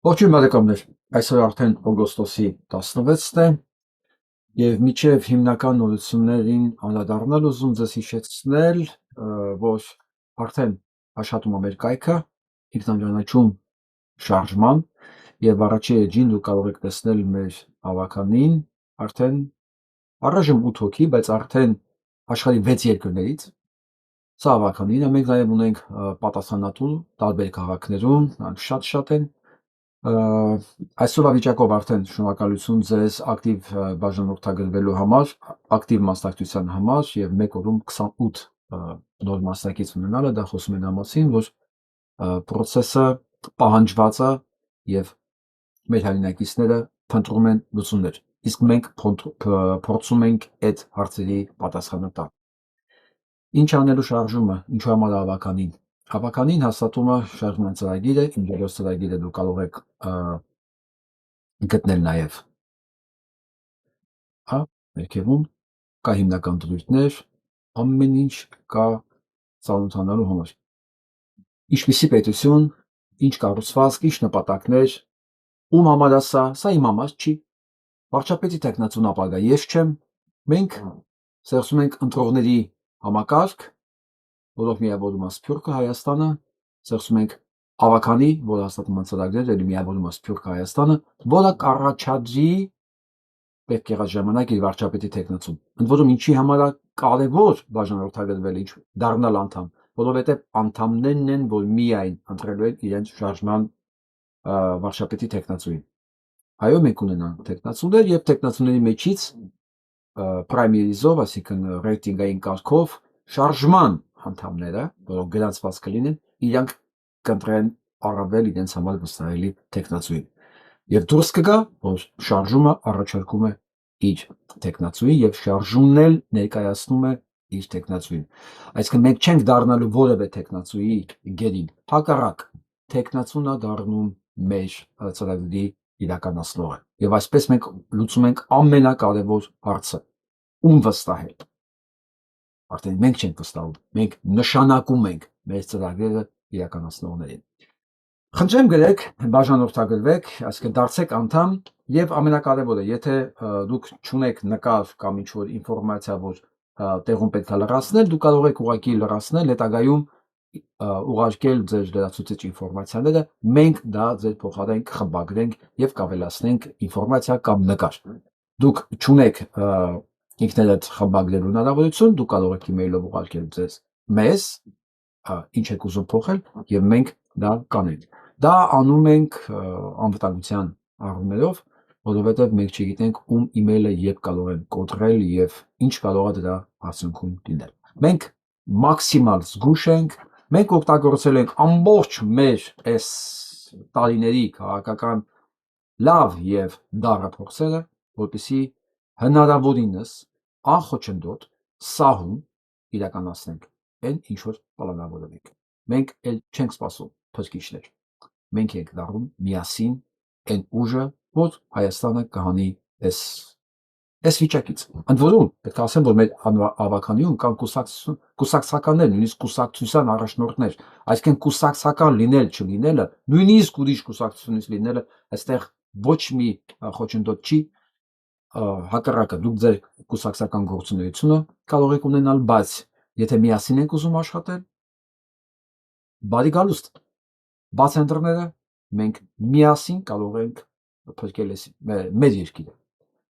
Ողջույն բարեկամներ, այսօր արդեն օգոստոսի 16-ն է և մինչև հիմնական նորություններին անդրադառնալ ուզում ձեզ հիշեցնել, որ արդեն աշխատում է մեր կայքը ինքնաճանաչում շարժման և առաջի էջին դուք կարող եք տեսնել մեր հավաքանին արդեն առայժմ 8 հոգի, բայց արդեն աշխարհի 6 երկրներից սա հավաքանին է, մենք նաև ունենք պատասխանատու տարբեր քաղաքներում, նրանք շատ են այսօրվա վիճակով արդեն շնորհակալություն ձեզ ակտիվ բաժանորդագրվելու համար, ակտիվ մասնակցության համար և մեկ օրում 28 նոր մասնակից ունենալը, դա խոսում է նա մասին, որ պրոցեսը պահանջված է և մեր հայրենակիցները փնտրում են լուծումներ, իսկ մենք փորձում ենք այդ հարցերի պատասխանը տալ։ Ինչ անելու շարժումը, ինչու համար է հավաքանին։ Հավաքանին հաստատում է շարժման ծրագիրը, ինժեներոս ծրագիրը դուք կարող եք գտնել նաև ներքևում, կա հիմնական դրույթներ, ամեն ինչ կա ծանոթանալու համար։ Ինչպիսի պետություն, ինչ կառուցվածք, ինչ նպատակներ, ում համար է սա իմ համար չի։ Վարչապետի թեկնածուն ապագա ես չեմ, մենք ստեղծում ենք ընտրողների համակարգ, որով միավորում է Սփյուռքը Հայաստանը, ստեղծում ենք հավաքանի, որը հաստատում է ծրագրեր, ելի միավորում է Սփյուռքը Հայաստանը, որը կառաջադրի պետք եղած ժամանակ իր վարչապետի թեկնածուն։ Ընդ որում ինչի համար է կարևոր բաժանորդագրվել դառնալ անդամ, որովհետև անդամներն են, որ միայն ընտրելու են իրենց շարժման վարչապետի թեկնածուին։ Այո, մենք ունենանք թեկնածուներ և թեկնածուների մեջից պրայմերիզով, այսինքն ռեյտինգային կարգով շարժման անդամները, որոնք գրանցված կլինեն, իրանք կընտրեն առավել իրենց համար վստահելի թեկնածուին։ Եվ դուրս կգա, որ շարժումը առաջարկում է իր թեկնածուին և շարժումն էլ ներկայացնում է իր թեկնածուին։ Այսինքն մենք չենք դառնալու որևէ թեկնածուի գերին, հակառակ թեկնածուն է դառնում մեր ծրագրի իրականացնողը։ Եվ այսպես մենք լուծում ենք ամենակարևոր հարցը՝ ում վստահել։ Արդեն մենք չենք վստահում, մենք նշանակում ենք մեր ծրագրերը իրականացնողներին։ Խնդրեմ գրեք, բաժանորդագրվեք, այսինքն դարձեք անդամ և ամենակարևորը, եթե դուք չունեք նկար կամ ինչ-որ ինֆորմացիա, որ տեղում պետք է լրացնել, դուք կարող եք ուղղակի լրացնել, հետագայում ուղարկել ձեր լրացուցիչ ինֆորմացիաները, մենք դա ձեր փոխարեն կխմբագրենք և կավելացնենք ինֆորմացիա կամ նկար։ Դուք չունեք ինքներդ խմբագրելու հնարավորություն, դուք կարող եք email-ով ուղարկել մեզ, ինչ եք ուզում փոխել, և մենք դա կանենք։ Դա անում ենք անվտանգության առումներով, որովհետև մենք չգիտենք ում email-ը երբ կարող են կոտրել և ինչ կարող է դրա արդյունքում լինել։ Մենք մաքսիմալ զգույշ ենք, մենք օգտագործել ենք ամբողջ մեր այս տարիների քաղաքական լավ և դառը փորձերը, որպեսզի հնարավորինս անխոչնդոտ սահուն իրականացնենք այն, ինչ որ պլանավորել ենք։ Մենք էլ չենք սպասում փրկիչներ, մենք ենք դառնում միասին այն ուժը, որ Հայաստանը կհանի այս վիճակից։ Ընդ որում, պետք է ասեմ, որ մեր հավաքանիում կան կուսակցականներ, նույնիսկ կուսակցության առաջնորդներ, այսինքն կուսակցական լինել չլինելը, նույնիսկ ուրիշ կուսակցությունից լինելը այստեղ ոչ մի խոչընդոտ չի, հակառակը դուք ձեր կուսակցական գործունեությունը կարող եք ունենալ, բայց եթե միասին ենք ուզում աշխատել, բարի գալուստ, բաց են դռները, մենք միասին կարող ենք փրկել մեր երկիրը։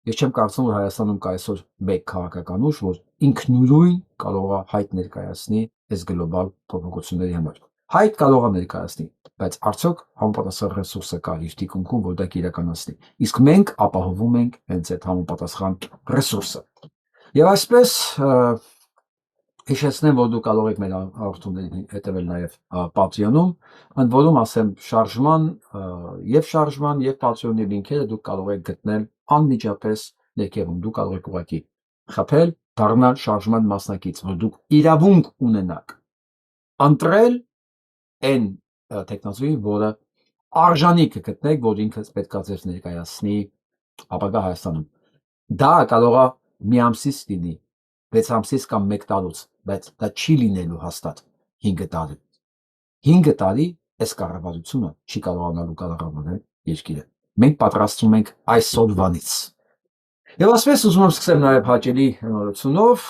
Ես չեմ կարծում, որ Հայաստանում կա այսօր մեկ քաղաքական ուժ, որ ինքնուրույն կարող է հայտ ներկայացնի այս գլոբալ փոփոխությունների համար։ Հայտ կարող է ներկայացնի, բայց արդյոք համապատասխան ռեսուրսը կա իր թիկունքում, որ դա կիրականացնի։ Իսկ մենք ապահովում ենք հենց այդ համապատասխան ռեսուրսը։ Եվ այսպես հիշեցնեմ, որ դուք կարող եք մեր հաղորդումներին հետևել նաև Patreon-ում, ընդ որում ասեմ շարժման և Patreon-ի լինքերը դուք կարող եք գտնել անմիջապես ներքևում, դուք կարող եք ուղղակի խփել, դառնալ շարժման մասնակից, որ դուք իրավունք ունենաք ընտրել այն թեկնածուին, որը արժանի կգտնեք, որ ինքը պետք է ձեզ ներկայացնի ապագա Հայաստանում։ Դա կարող է մի ամսից լինի, 6 ամսից կամ 1 տարուց, բայց դա չի լինելու հաստատ 5 տարի։ 5 տարի այս կառավարությունը չի կարողանալու կառավարել երկիրը։ Մենք պատրաստվում ենք այսօրվանից։ Եվ ասպես ուզում եմ սկսեմ նաև հաճելի նորությունով,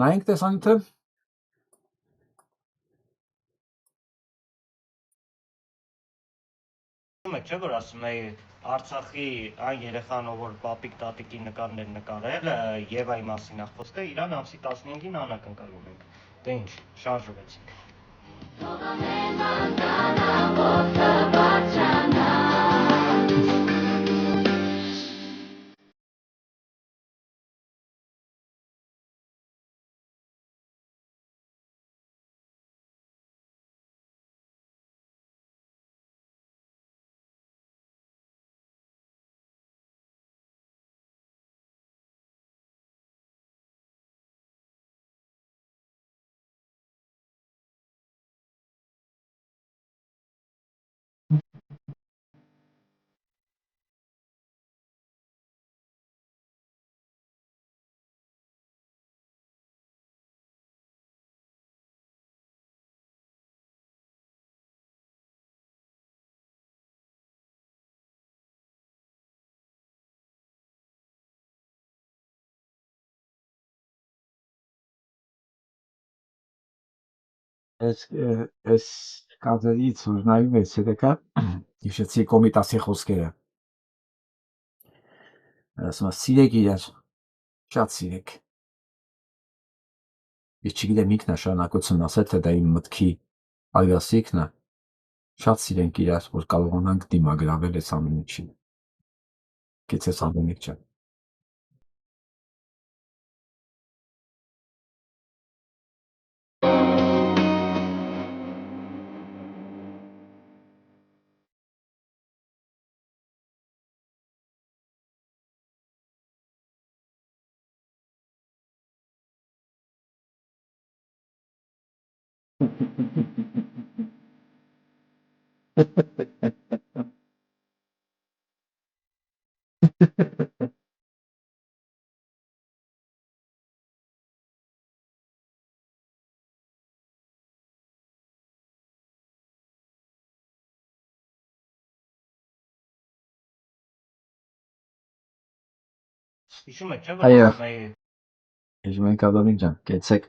նայենք տեսանյութը։ Եք չէ որ ասում էի Արցախի այն երեխան, որ պապիկ տատիկի նկարներ նկարել, Եվայի մասին ախոսքը, իրան ամսի 15-ին անակնկալում ենք։ Դե ինչ, շարժվեցինք։ Այս կադրից որ նայում ես հետեքա հիշեցի Կոմիտասի խոսքերը։ Ասում է սիրեք իրար, շատ սիրեք։ Ես չգիտեմ ինքն է շարունակություն ասել, թե դա իմ մտքի ալգասիքն է։ Շատ սիրենք իրար, որ կարողանանք դիմագրավել այս ամեն ինչին։ Գիծես ամենիկ չեմ։ Հիշում եք չէ որ ասում էի Հիշում ենք Ադամին ջան, կեցեք։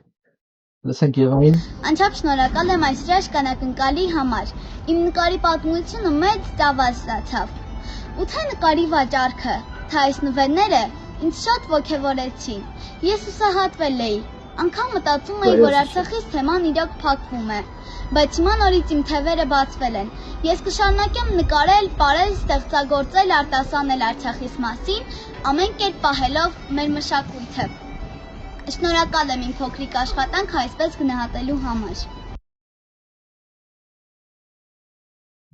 Լսենք Եվային։ Անչափ շնորհակալ եմ այս հրաշք անակնկալի համար։ Իմ նկարի պատմությունը մեծ ծավալ ստացավ։ Ու թե նկարի վաճառքը, թե այս նվերները ինձ շատ ոգևորեցին։ Ես հուսահատվել էի։ Անգամ մտածում էի, որ Արցախից թեման իրոք փակվում է։ Բայց հիմա նորից իմ թևերը բացվել են։ Ես կշարունակեմ նկարել, պարել, ստեղծագործել, արտասանել Արցախիս մասին, ամեն կերպ պահելով մեր մշակույթը։ Շնորհակալ եմ իմ փոքրիկ աշխատանքը այսպես գնահատելու համար։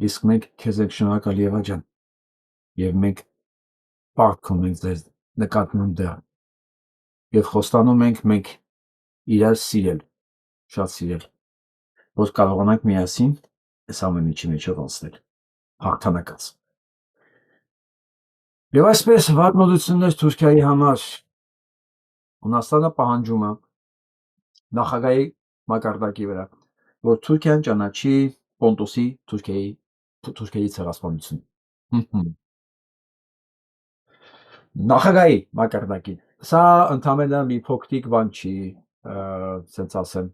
Իսկ մենք քեզ ենք շնորհակալ Եվա ջան։ Եվ մենք պարտքում ենք ձեզ նկատմամբ դրա։ Եվ խոստանում ենք մենք իրար սիրել, շատ սիրել, որ կարողանանք միասին այս ամեն ինչի մեջով անցնել, հաղթանակած։ Եվ այսպես վատ մոտություններ Թուրքիայի համար Հունաստանը պահանջում է նախագահի մակարդակի վրա, որ Թուրքիան ճանաչի Պոնտոսի Թուրքիայի ցեղասպանությունը։ Նախագահի մակարդակին։ Սա ընդամենը մի փոքրիկ բան չի, ասենց ասեմ,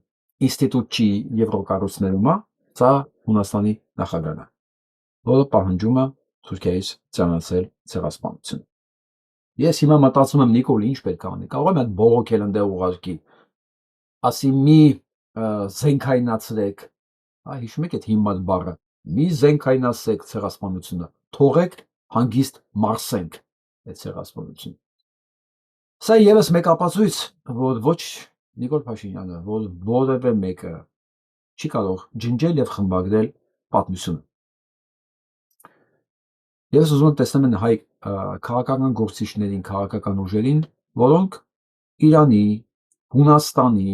ինստիտուտ չի Եվրոկառուցներում, սա Հունաստանի նախագահն է, որը պահանջում է Թուրքիայից ճանաչել ցեղասպանությունը։ Ես հիմա մտածում եմ Նիկոլ ինչ պետք է անի, կարող եմ այդ բողոքել ընդեղ ուղարկի, ասի մի զենքայնացրեք, հիշում եք այդ հիմնած բառը, մի զենքայնացրեք ցեղասպանությունը, թողեք հանգիստ մարսենք այդ ցեղասպանությունը։ Սա եւս մեկ ապացույց, որ ոչ Նիկոլ Փաշինյանը, որ որևէ մեկը չի կարող ջնջել եւ խմբագրել պատմությունը։ Ես ուզում եմ տեսնել հայ քաղաքական գործիչներին, քաղաքական ուժերին, որոնք Իրանի, Հունաստանի,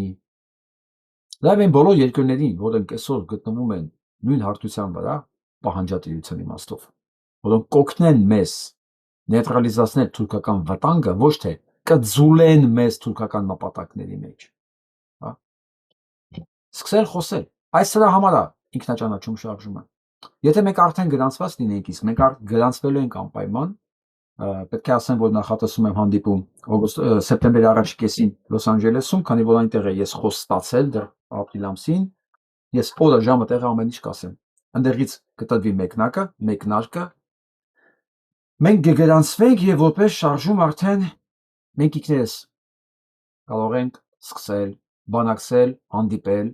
լավ են բոլոր երկրներին, որոնք այսօր գտնվում են նույն հարթության վրա, պահանջատիրության իմաստով, որոնք կօգնեն մեզ նեյտրալիզացնել թուրքական վտանգը, ոչ թե կձուլեն մեզ թուրքական նպատակների մեջ։ Սկսել խոսել։ Այս սրա համար է ինքնաճանաչում շարժումը։ Եթե մենք արդեն գրանցված լինենք, իսկ մենք գրանցվելու ենք անպայման, պետք է ասեմ, որ նախատեսում եմ հանդիպում սեպտեմբերի առաջին կեսին Լոս Անջելեսում, քանի որ այնտեղ է ես խոս ստացել դեռ ապրիլ ամսին, ես օրը ժամը տեղը ամեն ինչ կասեմ։ Այնտեղից կտրվի մեկնարկը, մենք կգրանցվենք եւ որպես շարժում արդեն մենք ինքներս կարող ենք սկսել բանակցել, հանդիպել,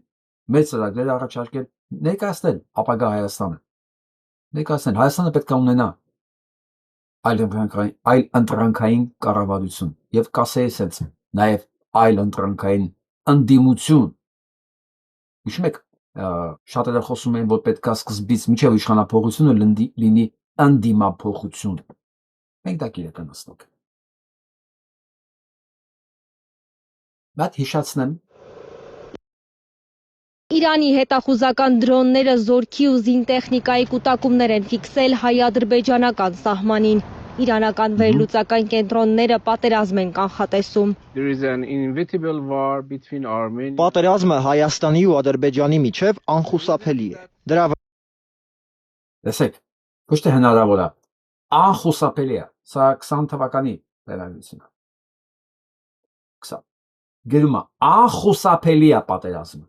մեր ծրագրեր առաջարկել, ներկայացնել ապագա Հայաստանը։ Ներկայացնել Հայաստանը պետք է ունենա այլ ընտրանքային կառավարություն եւ կասեի sense նաեւ այլ ընտրանքային ընդդիմություն։ Հիշում եք շատերը խոսում են, որ պետք է սկզբից միջև իշխանափոխությունը լինի ընդդիմափոխություն։ Մենք դա կիրականացնենք։ Բայց հիշացնեմ Իրանի հետախուզական դրոնները զորքի ու զինտեխնիկայի կուտակումներ են ֆիքսել հայ-ադրբեջանական սահմանին։ Իրանական վերլուծական կենտրոնները պատերազմ են կանխատեսում։ Պատերազմը Հայաստանի ու Ադրբեջանի միջև անխուսափելի է։ Դրա տեսեք, ոչ թե հնարավոր է, անխուսափելի է։ Սա 20 թվականի վերաբերություն է։ 20 գրում է անխուսափելի է պատերազմը։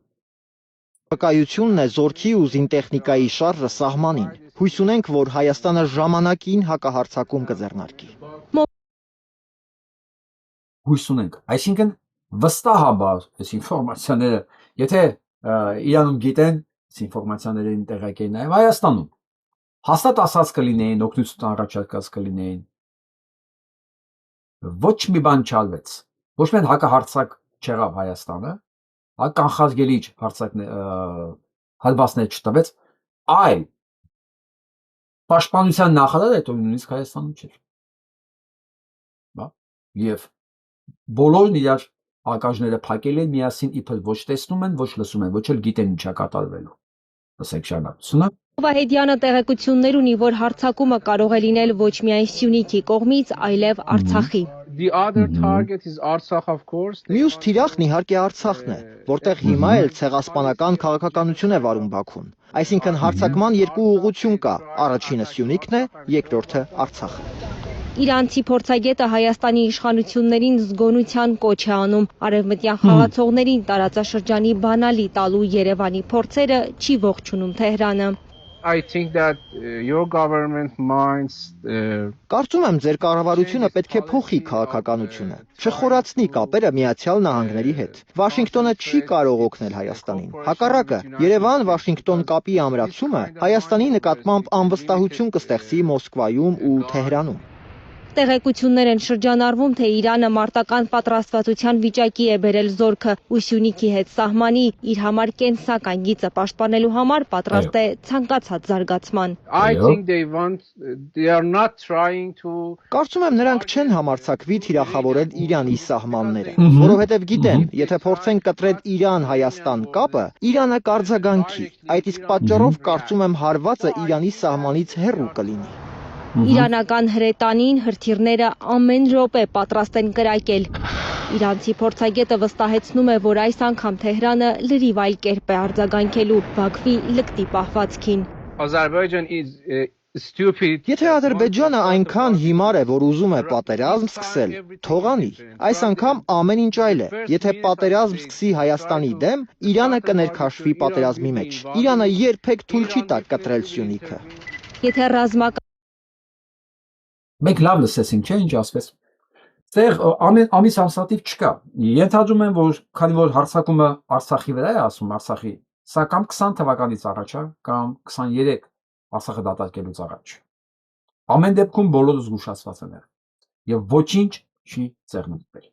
վկայությունն է զորքի ու զինտեխնիկայի շարժը սահմանին։ Հույս ունենք, որ Հայաստանը ժամանակին հակահարձակում կձեռնարկի։ Հույս ունենք, այսինքն վստահաբար այս ինֆորմացիաները, եթե Իրանում գիտեն, այս ինֆորմացիաներին տեղակայեն նաև Հայաստանում, հաստատ ասած կլինեին, օգնություն առաջարկած կլինեին։ Ոչ մի բան չալվեց։ Ոչ միայն հակահարձակ չեղավ Հայաստանը, կանխարգելիչ հարվածներ չտվեց, այլ պաշտպանության նախարարը այդ նույնիսկ Հայաստանում չէր։ Եվ բոլորն իրար ակաժները փակել են միասին իբր ոչ տեսնում են, ոչ լսում են, ոչ էլ գիտեն ինչա կատարվելու։ Ասեք շարունակությունը։ Վահեդյանը տեղեկություններ ունի, որ հարձակումը կարող է լինել ոչ միայն Սյունիքի կողմից, այլև Արցախի։ Մյուս թիրախն իհարկե Արցախն է, որտեղ հիմա էլ ցեղասպանական քաղաքականություն է վարում Բաքուն։ Այսինքն հարձակման երկու ուղղություն կա, առաջինը Սյունիքն է, երկրորդը Արցախը։ Իրանցի փորձագետը Հայաստանի իշխանություններին զգոնության կոչ է անում, արևմտյան խաղացողներին տարածաշրջանի բանալի տալու Երևանի փորձերը չի ողջունում Թեհրանը։ Կարծում եմ, ձեր կառավարությունը պետք է փոխի քաղաքականությունը, չխորացնի կապերը Միացյալ Նահանգների հետ։ Վաշինգտոնը չի կարող օգնել Հայաստանին։ Հակառակը, Երևան-Վաշինգտոն կապի ամրացումը Հայաստանի նկատմամբ անվստահություն կստեղծի Մոսկվայում ու Թեհրանում։ Տեղեկություններ են շրջանառվում, թե Իրանը մարտական պատրաստվածության վիճակի է բերել զորքը ու Սյունիքի հետ սահմանի իր համար կենսական գիծը պաշտպանելու համար պատրաստ է ցանկացած զարգացման։ Կարծում եմ, նրանք չեն համարձակվի թիրախավորել Իրանի սահմանները, որովհետև գիտեն, եթե փորձեն կտրել Իրան-Հայաստան կապը, Իրանը կարձագանքի։ Այդ իսկ պատճառով կարծում եմ հարվածը Իրանի սահմանից հեռու կլինի։ Իրանական հրետանին հրթիռները ամեն րոպե պատրաստ են կրակել։ Իրանցի փորձագետը վստահեցնում է, որ այս անգամ Թեհրանը լրիվ այլ կերպ է արձագանքելու Բաքվի լկտի պահվածքին։ Եթե Ադրբեջանը այնքան հիմար է, որ ուզում է պատերազմ սկսել, թող անի։ Այս անգամ ամեն ինչ այլ է։ Եթե պատերազմ սկսի Հայաստանի դեմ, Իրանը կներքաշվի պատերազմի մեջ։ Իրանը երբեք թույլ չի տա կտրել Սյունիքը։ Եթե ռազմական Մենք լավ լսեցինք, չէ՞, ինչ ասվեց։ Ձեր ամիս ամսատիվ չկա։ Ենթադրում եմ, որ քանի որ հարձակումը Արցախի վրա է ասում, Արցախի, սա կամ 20 թվականից առաջ է, կամ 23 Արցախը դատարկելուց առաջ։ Ամեն դեպքում բոլորը զգուշացված են եւ ոչինչ չի ձեռնարկվել։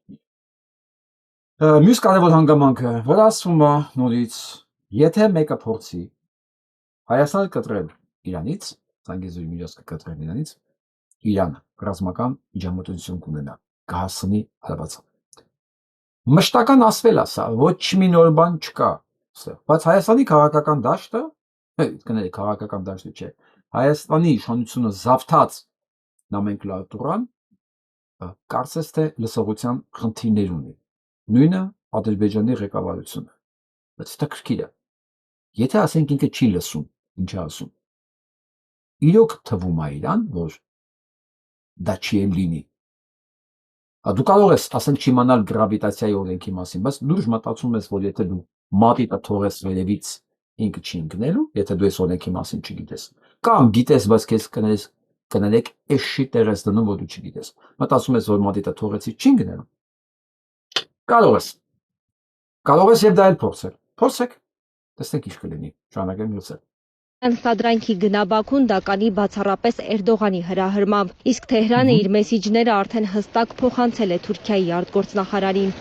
Մյուս կարևոր հանգամանքը, որ ասում է նորից, եթե մեկը փորձի Հայաստանը կտրել Իրանից, Զանգեզուրի միջոց կտրել Իրանից, Իրանը ռազմական միջամտություն կունենա, կհասնի հարվածը։ Մշտական ասվել է սա, ոչ մի նոր բան չկա, բայց Հայաստանի քաղաքական դաշտը, կներեք, քաղաքական դաշտը չէ, Հայաստանի իշխանությունը զավթած նոմենկլատուրան կարծես թե լսողության խնդիրներ ունի։ Նույնը Ադրբեջանի ղեկավարությունը։ Բայց հետաքրքիր է։ Եթե ասենք ինքը չի լսում, ինչ է ասում, իրոք թվում է իրան, որ դա չի էլ լինի։ Դու կարող ես ասենք չիմանալ գրավիտացիայի օրենքի մասին, բայց դուրս մտածում ես, որ եթե դու մատիտը թողես վերևից ինքը չի ընկնելու, եթե դու այս օրենքի մասին չգիտես, կամ գիտես, բայց քեզ կներեք էշի տեղ ես դնում, որ դու չգիտես։ Մտածում ես, որ մատիտը թողեցի չի ընկնելու։ Կարող ես եւ դա էլ փորձել։ Փորձեք, տեսնենք ինչ կլինի։ Շարունակենք լսել։ Սադրանքի գնաբաքուն դա կանի բացառապես Էրդողանի հրահրմամբ, իսկ Թեհրանը իր մեսիջները արդեն հստակ փոխանցել է Թուրքիայի արտգործնախարարին։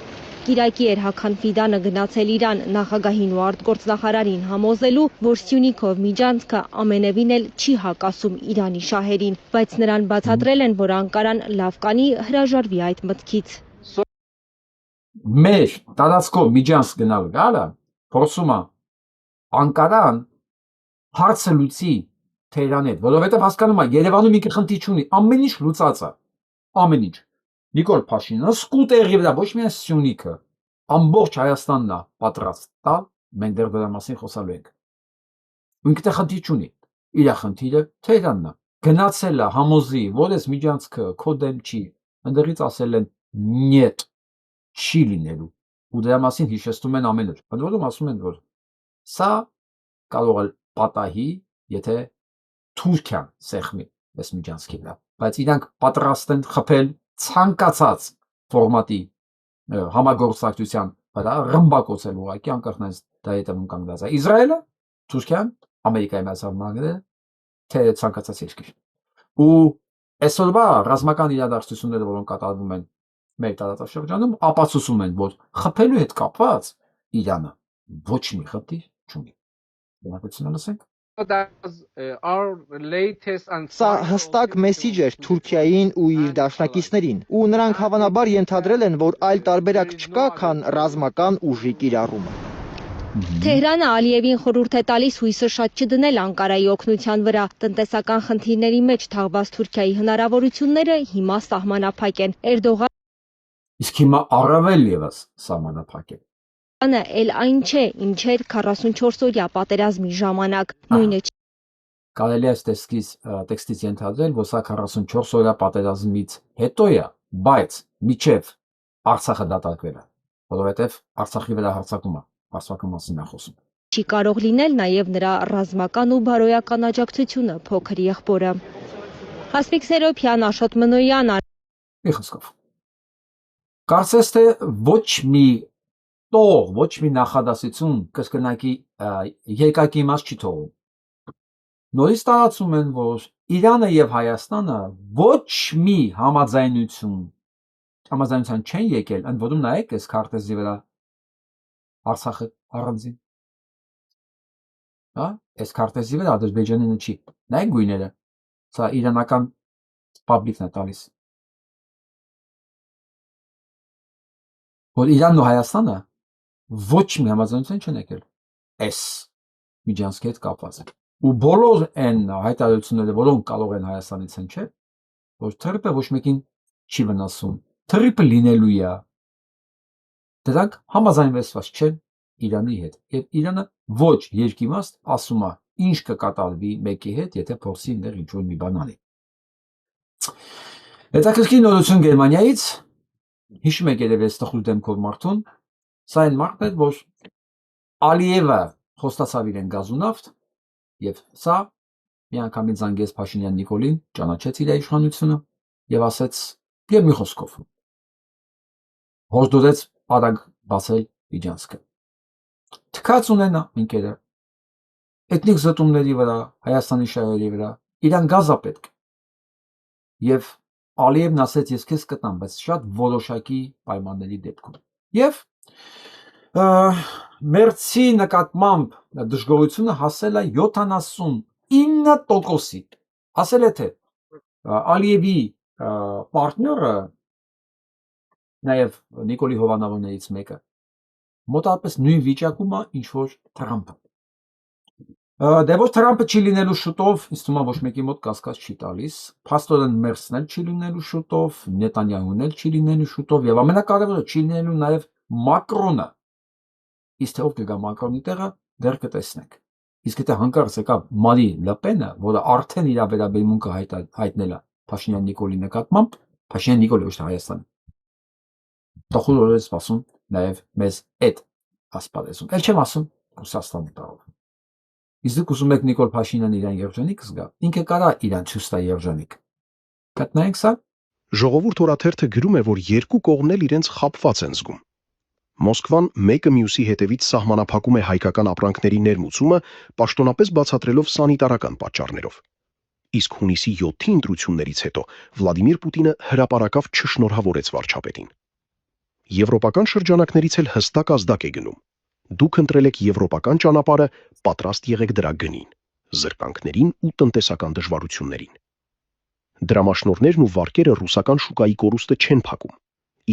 Կիրակի էր Հաքան Ֆիդանը գնացել Իրան նախագահին ու արտգործնախարարին համոզելու, որ Սյունիքով միջանցքը ամենևին էլ չի հակասում Իրանի շահերին, բայց նրան բացատրել են, որ Անկարան լավ կանի հրաժարվի այդ մտքից։ Մեր տարածքով միջանց գնալ գալը փորձում է Անկարան հարցը լուծի Թեհրանի հետ, որովհետև հասկանում է Երևանում ինքը խնդիր չունի, ամեն ինչ լուծած է, ամեն ինչ։ Նիկոլ Փաշինյանը սկուտերի վրա ոչ միայն Սյունիքը, ամբողջ Հայաստանն է պատրաստ տալ, մենք դեռ դրա մասին խոսալու ենք։ Ու ինքը խնդիր չունի, իր խնդիրը Թեհրանն է։ Գնացել է համոզի, որ այս միջանցքը քո դեմ չի, ընդդեղից ասել են նյետ, չի լինելու։ Ու դրա մասին հիշեցնում են ամեն օր։ Ընդ որում ասում են, որ սա կարող է պատահի, եթե Թուրքիան սեղմի այս միջանցքի վրա, բայց իրանք պատրաստ են խփել ցանկացած ֆորմատի համագործակցության վրա, ռմբակոծել ուղղակի անկախ նրանից դա հետևում կանգնած է Իսրայելը, Թուրքիան, Ամերիկայի Միացյալ Նահանգները, թե ցանկացած երկիր։ Ու այսօրվա ռազմական իրադարձությունները, որոնք կատարվում են մեր տարածաշրջանում, ապացուցում են, որ խփելու հետ կապված Իրանը ոչ մի խնդիր չունի։ Բնակությունը լսենք։ Սա հստակ մեսիջ էր Թուրքիային ու իր դաշնակիցներին, ու նրանք հավանաբար ենթադրել են, որ այլ տարբերակ չկա, քան ռազմական ուժի կիրառումը։ Թեհրանը Ալիևին խորհուրդ է տալիս հույսը շատ չդնել Անկարայի օգնության վրա։ Տնտեսական խնդիրների մեջ թաղված Թուրքիայի հնարավորությունները հիմա սահմանափակ են։ Էրդողանը Իսկ հիմա առավել եւս սահմանափակ է։ էլ այն չէ, ինչ էր 44-օրյա պատերազմի ժամանակ։ Նույնը Կարելի է տեքստից ենթադրել, որ սա 44-օրյա պատերազմից հետո է, բայց միջև Արցախը դատարկվել է, որովհետև Արցախի վրա հարձակումը, հարձակում մասին է խոսում։ չի կարող լինել նաև նրա ռազմական ու բարոյական աջակցությունը փոքր եղբորը։ Հասմիկ Սերոփյան, Աշոտ Մնոյան, Մի խոսքով։ Կարծես թե ոչ մի տող, ոչ մի նախադասություն կրկնակի երկակի իմաստ չի թողում։ Նորից տարածում են, որ Իրանը եւ Հայաստանը ոչ մի համաձայնության չեն եկել, ընդ որում նայեք այս քարտեզի վրա Արցախը առանձին։ Հա, այս քարտեզի վրա Ադրբեջանինը չի։ Նայեք գույները։ Սա իրանական պաբլիկն է տալիս։ Որ Իրանն ու Հայաստանը ոչ մի համաձայնության չեն եկել այս միջանցքի հետ կապված։ Ու բոլոր այն հայտարարությունները, որոնք կարող են Հայաստանից հնչել, որ թրիպը ոչ մեկին չի վնասում, թրիպը լինելու է, դրանք համաձայնվեցված չեն Իրանի հետ։ Եվ Իրանը ոչ երկիմաստ ասում է, ինչ կկատարվի մեկի հետ, եթե փորձի այնտեղ ինչ-որ մի բան անի։ Հետաքրքիր նորություն Գերմանիայից, հիշում եք երևի այս տխուր դեմքով մարդուն, սա այն մարդն է, որ Ալիևը խոստացավ իրեն գազունավտ, եւ սա միանգամից զանգեց Փաշինյան Նիկոլին, ճանաչեց իր իշխանությունը եւ ասեց եւ մի խոսքով հորդորեց արագ բացել միջանցքը։ Թքած ունենա ինքերը էթնիկ զտումների վրա, Հայաստանի շահերի վրա, իրան գազա պետք։ Եվ Ալիևն ասեց ես քեզ կտամ, բայց շատ որոշակի պայմանների դեպքում։ Եվ մերձի նկատմամբ դժգոհությունը հասել է 79%-ի։ Ասել է թե Ալիևի պարտները, նաև Նիկոլի Հովանավորներից մեկը, մոտավորապես նույն վիճակում է, ինչ որ Թրամփը։ Դե որ Թրամփը չի լինելու շուտով, ինձ թվում է ոչ մեկի մոտ կասկած չի տալիս, փաստորեն Մերսն էլ չի լինելու շուտով, Նետանյահուն էլ չի լինելու շուտով, եւ ամենակարևորը չի լինելու նաև Մակրոնը։ Իսկ թե ով կգա Մակրոնի տեղը, դեռ կտեսնենք։ Իսկ եթե հանկարծ եկավ Մարի Լեպենը, որը արդեն իր վերաբերմունքը հայտնել է Փաշինյան Նիկոլի նկատմամբ, Փաշինյան Նիկոլի ոչ թե Հայաստանի, տխուր օրեր սպասում նաև մեզ այդ ասպարեզում։ Էլ չեմ ասում Ռուսաստանի տարով։ Իսկ դուք ուզում եք Նիկոլ Փաշինյանը իրան երջանիկ զգա, ինքը կարա իրան ցույց տա երջանիկ։ Գտնենք սա։ Ժողովուրդ օրաթերթը գրում է, որ երկու կողմն էլ իրենց խաբված են զգում։ Մոսկվան մեկը մյուսի հետևից սահմանափակում է հայկական ապրանքների ներմուծումը, պաշտոնապես բացատրելով սանիտարական պատճառներով։ Իսկ հունիսի 7-ի ընտրություններից հետո Վլադիմիր Պուտինը հրապարակավ չշնորհավորեց վարչապետին։ Եվրոպական շրջանակներից էլ հստակ ազդակ է գնում։ Դուք ընտրել եք եվրոպական ճանապարհը, պատրաստ եղեք դրա գնին, զրկանքներին ու տնտեսական դժվարություններին։ Դրամաշնորհներն ու վարկերը ռուսական շուկայի կորուստը չեն փակում,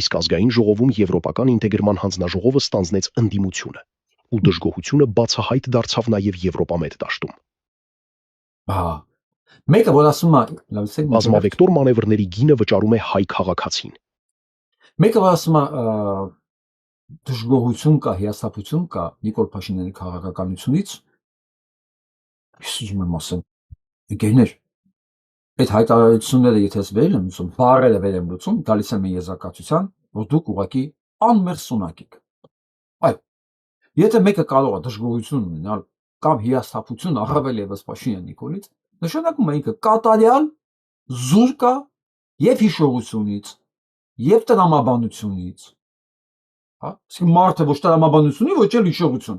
իսկ ազգային ժողովում եվրոպական ինտեգրման հանձնաժողովը ստանձնեց ընդդիմությունը, ու դժգոհությունը բացահայտ դարձավ նաև Եվրոպամետ դաշտում։ Ահա։ Մեկը որ ասում է, լավսեք Բազմավեկտոր մանևրների գինը վճարում է հայ քաղաքացին։ Մեկը որ ասում է դժգոհություն կա, հիասթափություն կա Նիկոլ Փաշինյանի քաղաքականությունից, ես ուզում եմ ասեմ, գեներ, այդ հայտարարությունները եթե ես վերել եմ լուծում, բառերը վեր եմ լուծում, գալիս եմ եզրակացության, որ դուք ուղղակի անմերսունակ եք։ Այո, եթե մեկը կարող է դժգոհություն ունենալ կամ հիասթափություն առավել եւս Փաշինյան Նիկոլից, նշանակում է ինքը կատարյալ զուր կա եւ հիշողությունից, եւ տրամաբանությունից։ Հա, իսկ մարդը ոչ տրամաբանությունի, ոչ էլ հիշողություն։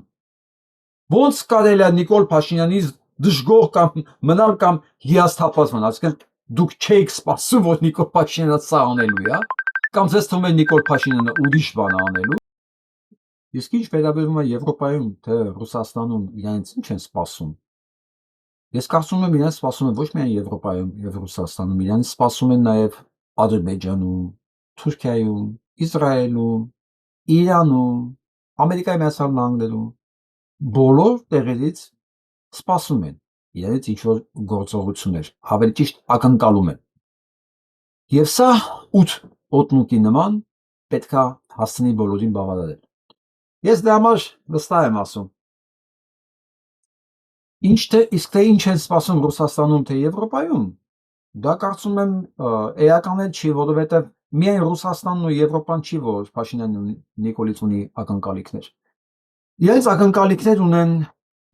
Ոնց կարելի է Նիկոլ Փաշինյանից դժգոհ կամ մնալ կամ հիասթափված մնալ, այսինքն դուք չեք սպասում, որ Նիկոլ Փաշինյանը սա անելու է, կամ ձեզ թվում է Նիկոլ Փաշինյանը ուրիշ բան անելու։ Իսկ ինչ վերաբերում է Եվրոպայում, թե Ռուսաստանում իրենց ինչ են սպասում։ Ես կարծում եմ իրենց սպասում են ոչ միայն Եվրոպայում եւ Ռուսաստանում, իրենց սպասում են նաեւ Ադրբեջանում, Թուրքիայում, Իսրայելում, Իրանում, Ամերիկայի Միացյալ Նահանգներում բոլոր տեղերից սպասում են իրենց ինչ-որ գործողություններ, ավելի ճիշտ ակնկալում են։ Եվ սա 8 օտնուկի նման պետքա հասցնի բոլորին բավարարել։ Ես դրա համար վստահ եմ ասում։ Իսկ թե ինչ են սպասում Ռուսաստանում, թե Եվրոպայում, դա կարծում եմ էական էլ չի, որովհետև միայն Ռուսաստանն ու Եվրոպան չի, որ Փաշինյան Նիկոլից ունի ակնկալիքներ։ Իրենց ակնկալիքներ ունեն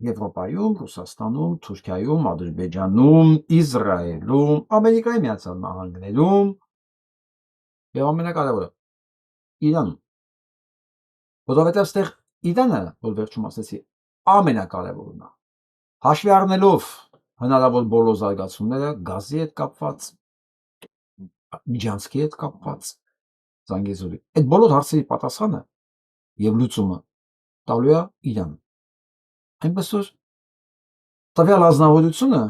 Եվրոպայում, Ռուսաստանում, Թուրքիայում, Ադրբեջանում, Իսրայելում, Ամերիկայի Միացյալ Նահանգներում եւ ամենակարևորը Իրանում։ Որովհետեւ այստեղ Իրանը, որ վերջում ասեցի, ամենակարևորն է։ Հաշվի առնելով հնարավոր բոլոր զարգացումները, գազի հետ կապված, միջանցքի հետ կապված, Զանգեզուրի։ Այդ բոլոր հարցերի պատասխանը եւ լուծումը տալու է Իրանը։ Այնպես որ տվյալ ազնվորությունը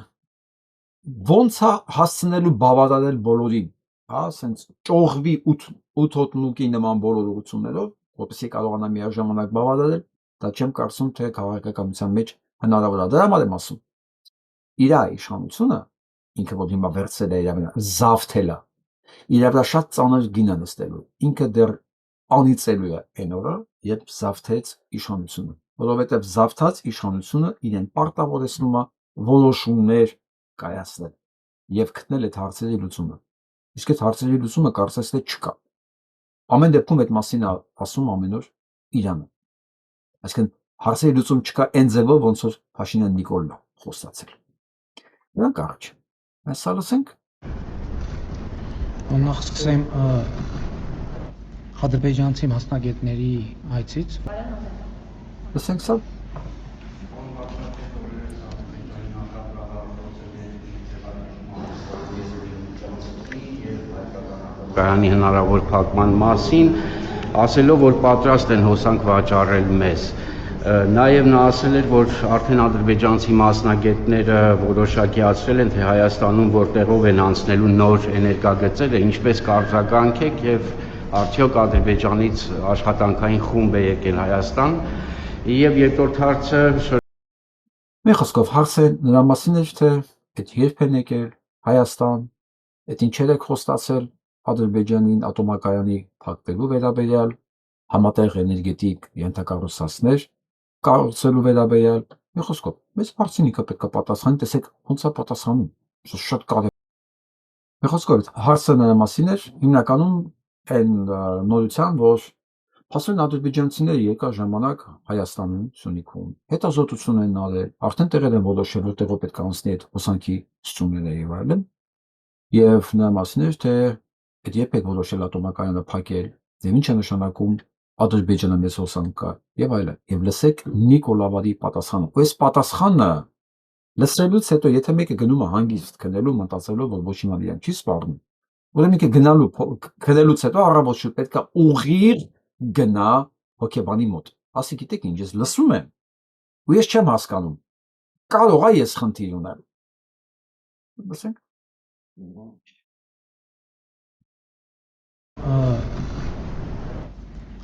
ոնց է հասցնելու բավարարել բոլորին, հա, ասենց ճողվի 8 հոտնուկի նման բոլոր ուղղություններով, որպեսզի կարողանա միաժամանակ բավարարել, դա չեմ կարծում, թե քաղաքականության մեջ հնարավոր է։ Դրա համար եմ ասում։ Իր իշխանությունը, ինքը որ հիմա վերցել է իր վրա, զավթել է, իր վրա շատ ծանր գին է նստելու, ինքը դեռ անիծելու է այն օրը, երբ զավթեց իշխանությունը, որովհետև զավթած իշխանությունը իրեն պարտավորեցնում է որոշումներ կայացնել եւ գտնել այդ հարցերի լուծումը։ Իսկ այդ հարցերի լուծումը կարծես թե չկա։ Ամեն դեպքում այդ մասին է ասում ամեն օր Իրանը։ Այսինքն հարցերի լուծում չկա այն ձևով, ոնց որ Փաշինյան Նիկոլն է խոստացել։ Նրանք առաջ։ Այս սա լսենք։ Նախ սկսեմ ադրբեջանցի մասնագետների այցից։ Լսենք սա։ Կայանի հնարավոր փակման մասին, ասելով, որ պատրաստ են հոսանք վաճառել մեզ։ Նաև նա ասել էր, որ արդեն ադրբեջանցի մասնագետները որոշակիացրել են, թե Հայաստանում որտեղով են անցնելու նոր էներգագծերը, ինչպես կարձագանք եք եւ արդյոք Ադրբեջանից աշխատանքային խումբ է եկել Հայաստան։ Եվ երկրորդ հարցը Մի խոսքով հարցը նրա մասին էր, թե այդ երբ են եկել Հայաստան, այդ ինչեր եք խոստացել Ադրբեջանին ատոմակայանի փակվելու վերաբերյալ, համատեղ էներգետիկ ենթակառուցվածքներ կառուցելու վերաբերյալ Մի խոսքով, մեծ հարցինիքը պետք է պատասխանի, տեսեք ոնց է պատասխանում։ Սա շատ կարևոր։ Մի խոսքով, հարցը նրա մասին էր, հիմնականում այն նորության, որ փաստորեն ադրբեջանցիները երկար ժամանակ Հայաստանում, Սյունիքում հետազոտություն են արել, արդեն տեղեր են որոշել, որտեղով պետք է անցնի այդ հոսանքի ստումները եւ այլն։ Եվ նրա մասին էր, թե այդ երբ է որոշել ատոմակայանը փակել, եւ ինչ է նշանակում Ադրբեջանը մեծ հոսանք կա եւ այլն։ Եվ լսեք Նիկոլավադի պատասխանը։ Ու այս պատասխանը լսելուց հետո, եթե մեկը գնում է հանգիստ քնելու, մտածելով, որ ոչ իմանալ իրեն չի սպառնում, ուրեմն մեկը գնալու քնելուց հետո առավոտ շուտ պետք է ուղիղ գնա հոգեբանի մոտ։ Ասի գիտեք ինչ, ես լսում եմ ու ես չեմ հասկանում։ Կարող է ես խնդիր ունեմ։ Լսենք։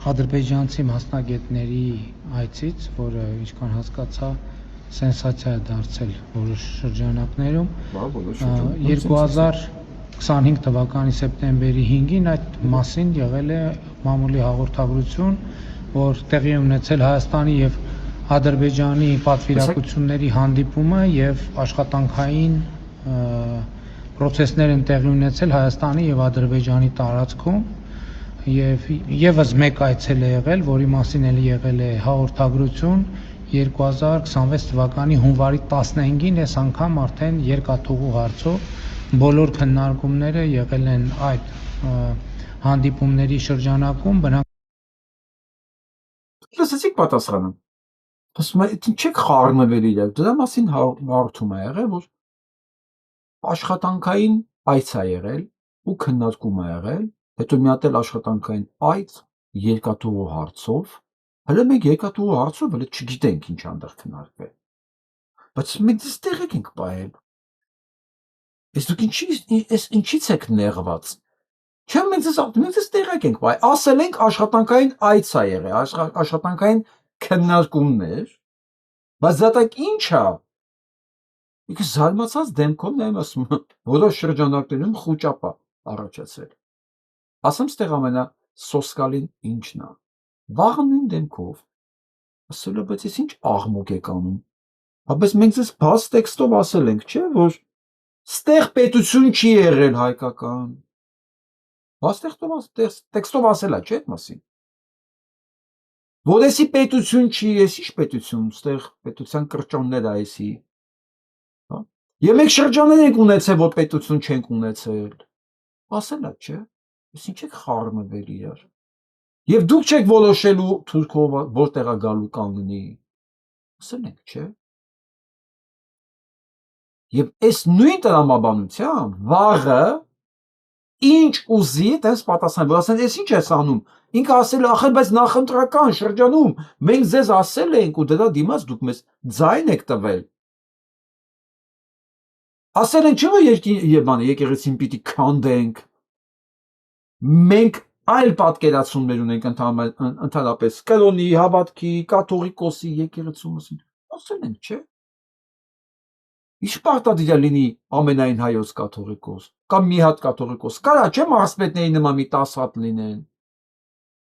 Ադրբեջանցի մասնագետների այցից, որը ինչքան հասկացա, սենսացիա է դարձել որոշ շրջանակներում, 2025 թվականի սեպտեմբերի 5-ին այդ մասին եղել է մամուլի հաղորդագրություն, որ տեղի է ունեցել Հայաստանի եւ Ադրբեջանի պատվիրակությունների հանդիպումը եւ աշխատանքային պրոցեսներ են տեղի ունեցել Հայաստանի եւ Ադրբեջանի տարածքում եւ եւս մեկ այցել է եղել, որի մասին էլ եղել է հաղորդագրություն 2026 թվականի հունվարի 15-ին, այս անգամ արդեն երկաթուղու հարցով բոլոր քննարկումները եղել են այդ հանդիպումների շրջանակում, Լսեցիք պատասխանը։ Ասում է, ինչ եք խառնվել իրար։ Դրա մասին հարթում է եղել, որ աշխատանքային այց է եղել ու քննարկում է եղել, հետո մի հատ էլ աշխատանքային այց երկաթուղու հարցով, հələ մենք երկաթուղու հարցով հələ չգիտենք ինչ այնտեղ քննարկվել։ Բայց մենք դες տեղեկ ենք պահել։ Ես դուք ինչից եք նեղված։ Չեմ մենք դες տեղեկ ենք պահել։ Ասել ենք աշխատանքային այց է եղել, աշխատանքային քննարկումներ, բայց դատակ ինչ է։ Իք զարմացած դեմքով նայում ասում, որոշ շրջանակներում խոճապ է առաջացել։ Ասեմ ստեղ ամենասոսկալին ինչն է։ Վաղը նույն դեմքով ասել է, բայց ես ինչ աղմուկ եք անում։ Բայց մենք ձեզ բաց տեքստով ասել ենք, չէ, որ ստեղ պետություն չի եղել հայկական։ Բաց տեքստով ասել է, չէ՞ այդ մասին։ Որ էսի պետություն չի, ես ինչ պետություն, ստեղ պետության կրճոններ է էսի։ Եվ մենք շրջաններ ենք ունեցել, որ պետություն չենք ունեցել։ Ասել է, չէ։ Ես ինչ եք խառնվել իրար։ Եվ դուք չեք որոշելու Թուրքով որտեղ է գալու կանգնի։ Ասել ենք, չէ։ Եվ այս նույն տրամաբանությամբ վաղը ինչ ուզի դες պատասխան, որ ասեն, ես ինչ ես անում։ Ինքը ասել է, ախր բայց նախընտրական շրջանում մենք ձեզ ասել ենք ու դրա դիմաց դուք մեզ ձայն եք տվել։ Ասել են, չէ՞ որ եկեղեցին պիտի քանդենք։ Մենք այլ պատկերացումներ ունենք ընդհանրապես կրոնի, հավատքի, կաթողիկոսի, եկեղեցու մասին։ Ասել ենք, չէ։ Ինչ պարտադիր է լինի ամենայն հայոց կաթողիկոս, կամ մի հատ կաթողիկոս, կարա չէ մարզպետների նման մի 10 հատ լինեն,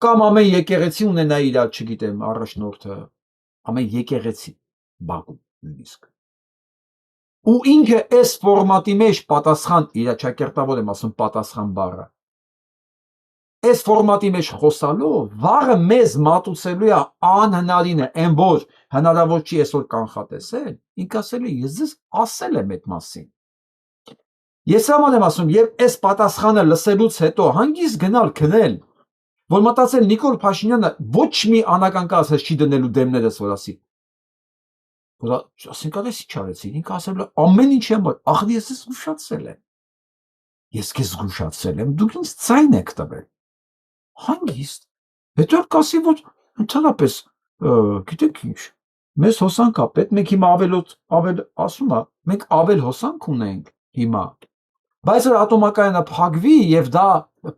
կամ ամեն եկեղեցի ունենա իր, չգիտեմ, առաջնորդը, ամեն եկեղեցի Բաքու նույնիսկ։ Ու ինքը այս ֆորմատի մեջ պատասխան, իր ճակերտավոր եմ ասում պատասխան բառը, այս ֆորմատի մեջ խոսալով վաղը մեզ մատուցելու է անհնարինը, այն որ հնարավոր չի այսօր կանխատեսել, ինքը ասել է, ես ձեզ ասել եմ այդ մասին։ Ես համար եմ ասում, եւ այս պատասխանը լսելուց հետո հանգիստ գնալ քնել, որ մտածել Նիկոլ Փաշինյանը ոչ մի անական կասես չի դնելու դեմներս, որ ասի։ Որ ասենք ալես ինչ արեցի, ինքը ասել է ամեն ինչ եմ, ախր ես ես զգուշացել եմ։ Ես քեզ զգուշացել եմ, դուք ինձ ցայն եք տվել։ Հանգիստ։ Հետո կասի, որ ընդհանրապես, գիտեք ինչ, մեզ հոսանք է պետք, մենք հիմա ավել ասում է, մենք ավել հոսանք ունենք հիմա։ Բայց որ ատոմակայանը փակվի եւ դա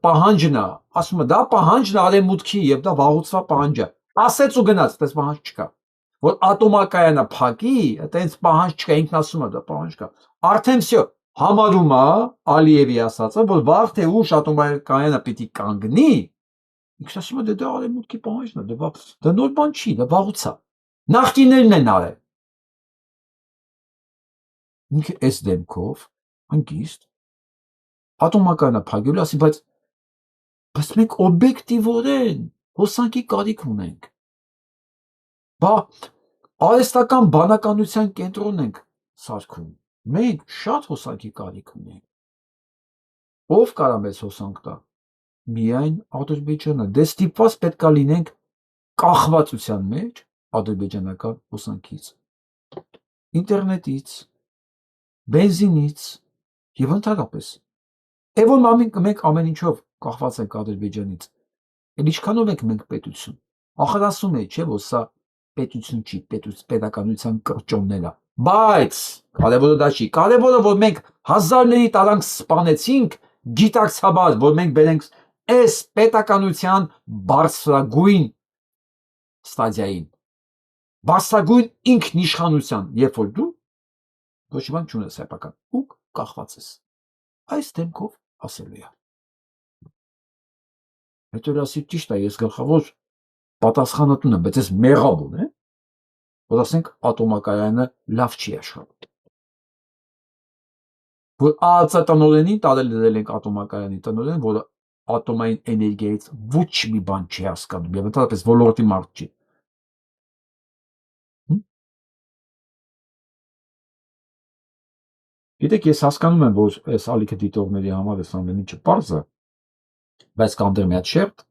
պահանջն է, ասում է դա պահանջն է արևմուտքի եւ դա վաղուցվա պահանջ է։ Ասեց ու գնաց, դες պահանջ չկա։ Որ ատոմակայանը փակի, այտենց պահանջ չկա, ինքն ասում է դա պահանջ կա։ Արդեն всё, համարում է Ալիևի ասածը, որ վաղ թե ուշ ատոմակայանը պիտի կանգնի։ Ինքն ասում է դա արևմուտքի պահանջն է, դա նոր բան չի, դա վաղուց է։ Նախկիններն են արել։ ինքը այս դեմքով հանգիստ ատոմակայանը փակելու ասի, բայց մենք օբյեկտիվորեն հոսանքի կարիք ունենք։ Բա արհեստական բանականության կենտրոն ենք սարքում։ Մենք շատ հոսանքի կարիք ունենք։ Ով կարա մեզ հոսանք տա։ Միայն Ադրբեջանը։ Դե ստիպված պետքա լինենք կախվածության մեջ ադրբեջանական հոսանքից, ինտերնետից, բենզինից եւ ընդհանրապես։ Եվ որ մենք ամեն ինչով կախված ենք Ադրբեջանից։ Էլ ինչքանով ենք մենք պետություն։ Ախր ասում է, չէ՞ որ սա պետություն չի, պետականության կրճոններ է։ Բայց կարևորը դա չի։ Կարևորը որ մենք հազարների տարանք սպանեցինք գիտակցաբար, որ մենք բերենք այս պետականության բարձրագույն ստադիային, բարձրագույն ինքնիշխանության, երբ որ դու ոչ մի բան չունես հայկական ու կախված ես։ Այս դեմքով ասելու է։ Հետո ասի ճիշտ է, ես գլխավոր պատասխանատուն եմ, բայց ես մեղավոր եմ, որ ասենք ատոմակայանը լավ չի աշխատում։ Որ ԱԱԾ-տնօրենին տարել ենք ատոմակայանի տնօրեն, որը ատոմային էներգիայից ոչ մի բան չի հասկանում եւ ընդհանրապես ոլորտի մարդ չի։ Գիտեք, ես հասկանում եմ, որ այս ալիքը դիտողների համար այս ամեն ինչը պարզ է, բայց կան դեռ մի հատ շերտ,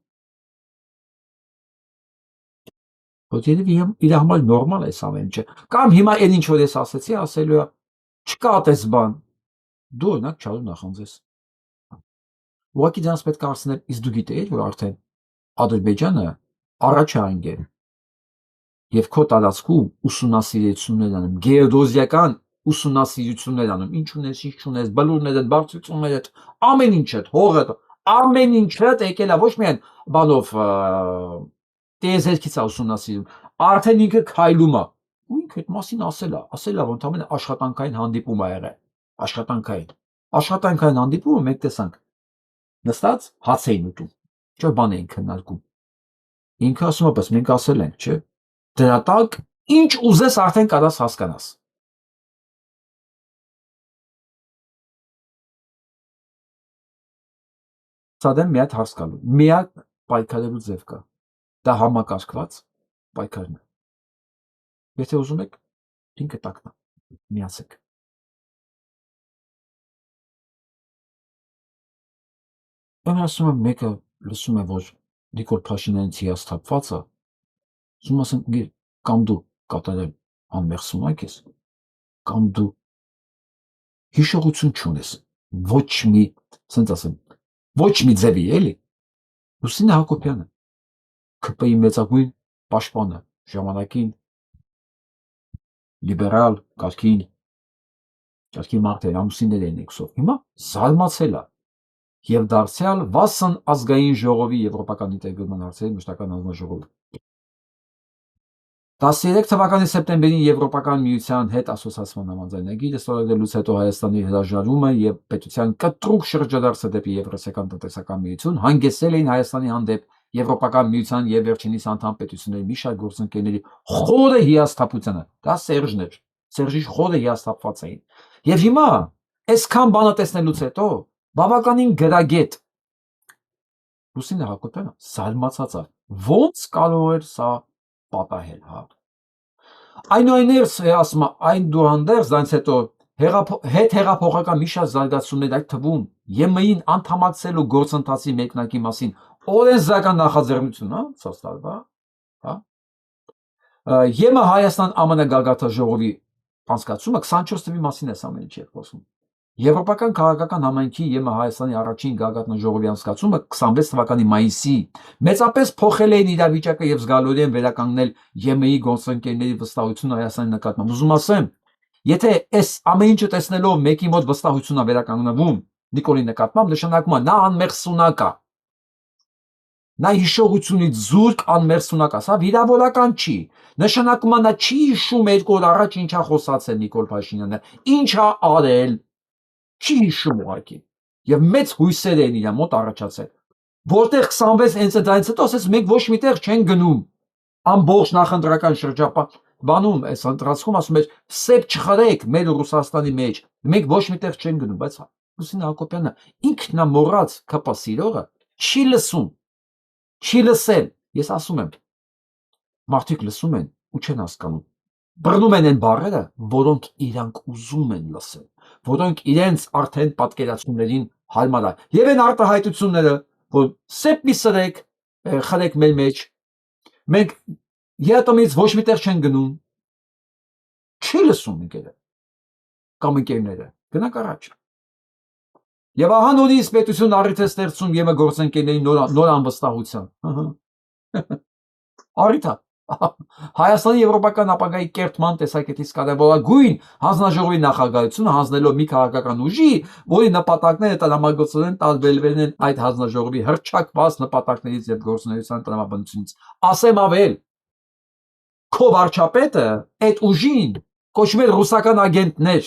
որ երևի իր համար նորմալ է այս ամեն ինչը։ Կամ հիմա այն ինչ որ ես ասեցի, ասելու է, չկա այդպես բան։ Դու օրինակ չարու նախանձես։ Ուղղակի դրանց պետք է հարցնել, իսկ դու գիտեիր, որ արդեն Ադրբեջանը առաջ է անգել եւ քո տարածքում ուսումնասիրություններ անում, գեոդոզիական ուսումնասիրություններ անում, ինչ ունես, ինչ չունես, բլուրները, բարձրությունները, ամեն ինչը, հողը, ամեն ինչը եկել է ոչ միայն բանով տիեզերքից է ուսումնասիրում, արդեն ինքը քայլում է։ Ու ինքը այդ մասին ասել է, որ ընդամենը աշխատանքային հանդիպում է եղել, աշխատանքային հանդիպումը մենք տեսանք, նստած հաց էին ուտում, չէ՞ բան էին քննարկում։ Ինքը ասում է, բայց մենք ասել ենք, չէ՞, դրա տակ ինչ ուզես արդեն կարաս հասկանաս։ Սա դեմ մի հատ հարց կալու, մի հատ պայքարելու ձև կա, դա համակարգված պայքարն է։ Եթե ուզում եք, ինքը տակն է, միացեք։ Բան ասում եմ, մեկը լսում է, որ Նիկոլ Փաշինյանից հիասթափված է, ասում ասեմ, կամ դու կատարել անմեղսունակ ես, կամ դու հիշողություն չունես, ոչ մի, սենց ասեմ, ոչ մի ձևի, էլի, Լուսինե Հակոբյանը, ՔՊ-ի մեծագույն պաշտպանը, ժամանակին լիբերալ կարգի մարդ էր, ամուսիններ էին եկսով, հիմա զարմացել է եւ դարձյալ վասն ազգային ժողովի եվրոպական ինտեգրման հարցերի մշտական հանձնաժողովի 13 թվականի սեպտեմբերին Եվրոպական միության հետ ասոցիացիան համաձայնագիրը ստորագրելուց հետո Հայաստանի հրաժարումը եւ պետության կտրուկ շրջադարձը դեպի Եվրասիական տնտեսական միություն հանգեցրել էին Հայաստանի հանդեպ Եվրոպական միության եւ վերջինիս անդամ պետությունների մի շարք գործընկերների խորը հիասթափությանը։ Դա Սերժն էր։ Սերժի խորը հիասթափված էին։ Եվ հիմա այսքան բանը տեսնելուց հետո բավականին գրագետ Լուսինե Հակոբյանը զարմացած է։ Ոնց կարող էր սա պատահել, հա։ Այնուամենայնիվ, ասում եմ, այնուհանդերձ դրանից հետո հետհեղափոխական մի շարք զարգացումներ, այդ թվում ԵՄ-ին անդամակցելու գործընթացի մեկնարկի մասին օրենսդրական նախաձեռնություն, հա, ցած տարվա, հա։ ԵՄ Հայաստան ԱՄՆ գագաթաժողովի անցկացումը 24 թվականի մասին է ամեն ինչ խոսում։ Եվրոպական քաղաքական համայնքի ԵՄ Հայաստանի առաջին գագաթնաժողովի անցկացումը 26 թվականի մայիսի մեծապես փոխել էին իրավիճակը եւ զգալիորեն վերականգնել ԵՄ-ի գործընկերների վստահությունը Հայաստանի նկատմամբ։ Ուզում ասեմ, եթե այս ամեն ինչը տեսնելով մեկի մոտ վստահություն է վերականգնվում Նիկոլի նկատմամբ, նշանակում է նա անմեղսունակ է։ Նա հիշողությունից զուրկ անմեղսունակ է, սա վիրավորական չի։ Նշանակում է նա չի հիշում 2 օր առաջ ինչա խոսացել Նիկոլ Փաշինյանը, ինչա արել։ Չի հիշում ուղղակի։ Եվ մեծ հույսեր են իր մոտ առաջացել։ Որտեղ 26 հենց դրանից հետո ասես մենք ոչ միտեղ չեն գնում։ Ամբողջ նախընտրական շրջապատ բանում այս ընտրացքում ասում էր սեփ չխրեք մեր Ռուսաստանի մեջ, մենք ոչ միտեղ չեն գնում, բայց Լուսինե Հակոբյանը ինքն է մոռաց ԿՊ սիրողը, չի լսում, չի լսել։ Ես ասում եմ, մարդիկ լսում են ու չեն հասկանում։ Բռնում են այն բառերը, որոնք իրանք ուզում են լսել, որոնք իրենց արդեն պատկերացումներին հարմար է։ Եվ այն արտահայտությունները, որ սեփ մի սրեք, խրեք մեր մեջ, մենք ԵՏՄ-ից ոչ միտեղ չեն գնում, չի լսում ընկերը կամ ընկերները, գնանք առաջ։ Եվ ահա նորից պետություն առիթ է ստեղծում ԵՄ գործընկերների նոր անվստահության։ Առիթ է։ Հայաստանի եվրոպական ապագայի կերտման տեսակետից կարևորագույն հանձնաժողովի նախագահությունը հանձնելով մի քաղաքական ուժի, որի նպատակները տրամագործորեն տարբերվեն են այդ հանձնաժողովի հռչակված նպատակներից եւ գործունեության տրամաբանությունից։ Ասեմ ավել, քո վարչապետը այդ ուժին կոչում է ռուսական ագենտներ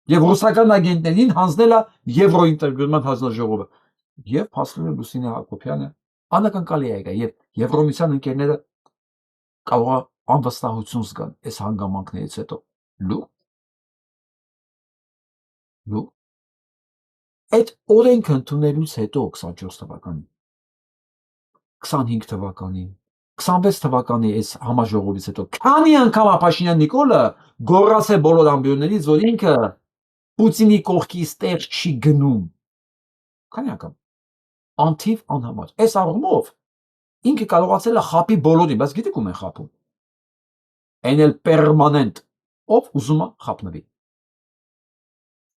եւ ռուսական ագենտներին հանձնել է եվրոինտեգրման հանձնաժողովը։ Եվ փաստորեն Լուսինե Հակոբյանը անակնկալի է եկա եւ Եվրոմիսիան ընկերները կարող է անվստահություն զգան այս հանգամանքներից հետո։ Լու այդ օրենքը ընդունելուց հետո 24 թվականին 25 թվականին 26 թվականի այս համաժողովից հետո քանի անգամ Փաշինյան Նիկոլը գոռաց է բոլոր ամբիոններից, որ ինքը Պուտինի կողքից տեղ չի գնում։ Քանի անգամ անթիվ անհամար։ Այս առումով ինքը կարողացել է խապի բոլորին, բայց գիտեք ում են խապում։ Այն էլ պերմանենտ, ով ուզում է խապնվի։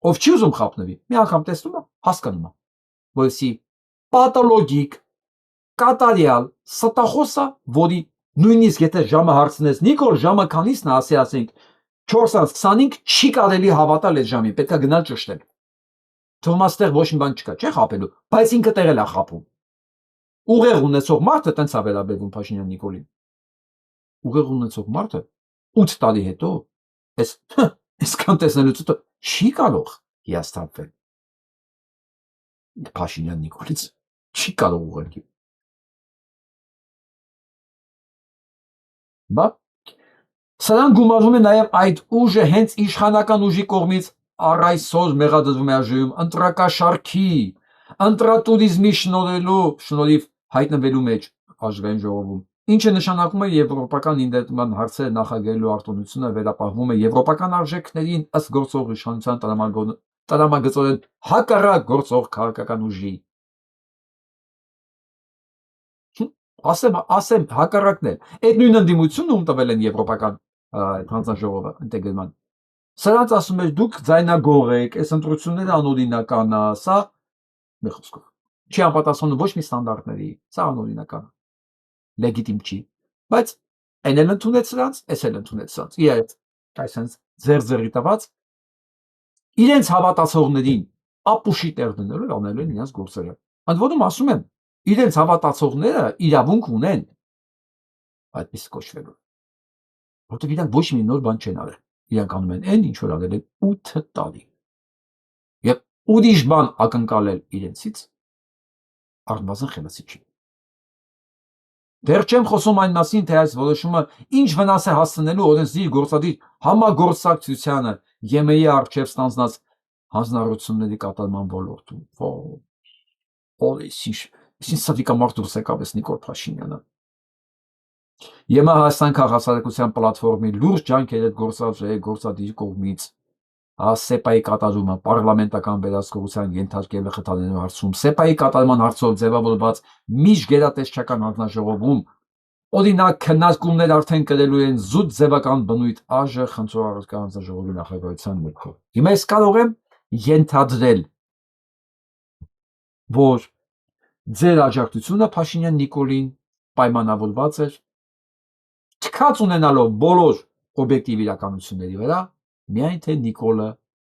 Ով չի ուզում խապնվի, մի անգամ տեսնում է, հասկանում է, որսի պաթոլոգիկ, կատարյալ, ստախոսը, որի նույնիսկ եթե ժամը հարցնես, Նիկոլ ժամը քանիսն է, ասենք 4:25 չի կարելի հավատալ այդ ժամին, պետք է գնալ ճշտել։ Թվում է ստեղ ոչ մի բան չկա, չէ խապելու, բայց ինքը տեղել է խապում։ Ուղեղ ունեցող մարդը տենց է վերաբերվում Փաշինյան Նիկոլին։ Ուղեղ ունեցող մարդը 8 տարի հետո այսքան տեսնելուց հետո չի կարող հիասթափվել։ Փաշինյան Նիկոլից չի կարող ուղղակի։ Բա սրան գումարվում է նաև այդ ուժը հենց իշխանական ուժի կողմից առ այսօր մեղադրվում է ԱԺ-ում ընտրակաշարքի, ընտրատուրիզմի շնորհիվ հայտնվելու մեջ ազգային ժողովում, ինչը նշանակում է եվրոպական ինտեգրման հարցերը նախագահելու արտոնությունը վերապահվում է եվրոպական արժեքներին ըստ գործող իշխանության տրամագծորեն հակառակ գործող քաղաքական ուժի։ Ասեմ հակառակն է։ Այդ նույն ընդդիմությունը ում տվել են եվրոպական հանձնաժողովը ինտեգրման։ Սրանց ասում էր դուք ձայնագող եք, այս ընտրությունները անօրինական է, սա մի խոսքով չի անպատասխանում ոչ մի ստանդարտների, սա անօրինական է, լեգիտիմ չի, բայց այն էլ ընդունեց սրանց, այս էլ ընդունեց սրանց, իրար այսպես ձեր տված իրենց հավատացողներին ապուշի տեղ դնելու անելու են իրենց գործերը։ Ընդ որում ասում եմ, իրենց հավատացողները իրավունք ունեն այդպես կոչվելու, որտեղ իրանք ոչ մի նոր բան չեն արել, իրանք անում են այն, ինչ որ արել են 8 տարի, եւ ուրիշ բան ակնկալել իրենցից առնվազն խելացի չի։ Դեռ չեմ խոսում այն մասին, թե այս որոշումը ինչ վնաս է հասցնելու օրենսդիր գործադիր համագործակցությանը ԵՄ-ի առջև ստանձնած հանձնառությունների կատարման ոլորտում։ Ինչ սադիկամարտ դուրս եկավ էս Նիկոլ Փաշինյանը։ ԵՄ Հայաստան քաղաքացիական պլատֆորմի լուրջ ջանքեր հետ գործադիր կողմից ՍԵՊԱ-ի կատարումը պարլամենտական վերահսկողության ենթարկելը խթանելու հարցում ՍԵՊԱ-ի կատարման հարցով ձևավորված միջգերատեսչական հանձնաժողովում օրինակ քննարկումներ արդեն կրելու են զուտ ձևական բնույթ ԱԺ խնդրողական հանձնաժողովի նախագահության ներքո։ Հիմա ես կարող եմ ենթադրել, որ ձեր աջակցությունը Փաշինյան Նիկոլին պայմանավորված էր թքած ունենալով բոլոր օբյեկտիվ իրականությունների վրա, միայն թե Նիկոլը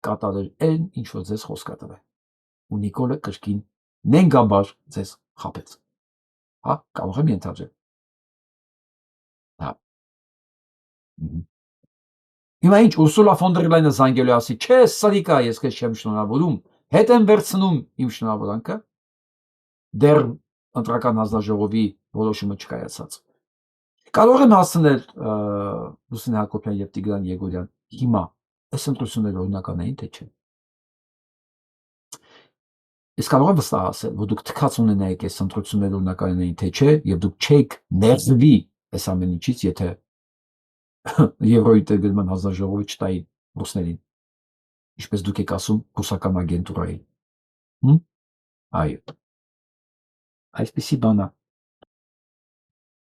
կատարեր այն, ինչ որ ձեզ խոսք տվել։ Ու Նիկոլը կրկին նենգաբար ձեզ խաբեց։ Հա, կարող եմ ենթադրել։ Հա։ Հիմա ինչ Ուրսուլա ֆոն դեր Լայնը զանգելու ասի, չէ, սրիկա, ես քեզ չեմ շնորհավորում, հետ եմ վերցնում իմ շնորհավորանքը, դեռ ընտրական հանձնաժողովի որոշումը չկայացած։ Կարող եմ հասնել Լուսինե Հակոբյան եւ Տիգրան Եգորյան հիմա այս ընտրությունները օրինական էին թե չէ։ Ես կարող եմ վստահ ասել, որ դուք թքած ունենայիք այս ընտրությունները օրինական էին թե չէ, եւ դուք չեք ներվի այս ամեն ինչից, եթե Եվրոյի տերգրման հանձնաժողովը չտայի ռուսներին, ինչպես դուք եք ասում ռուսական ագենտուրային։ Այո։ Այսպեսի բան է։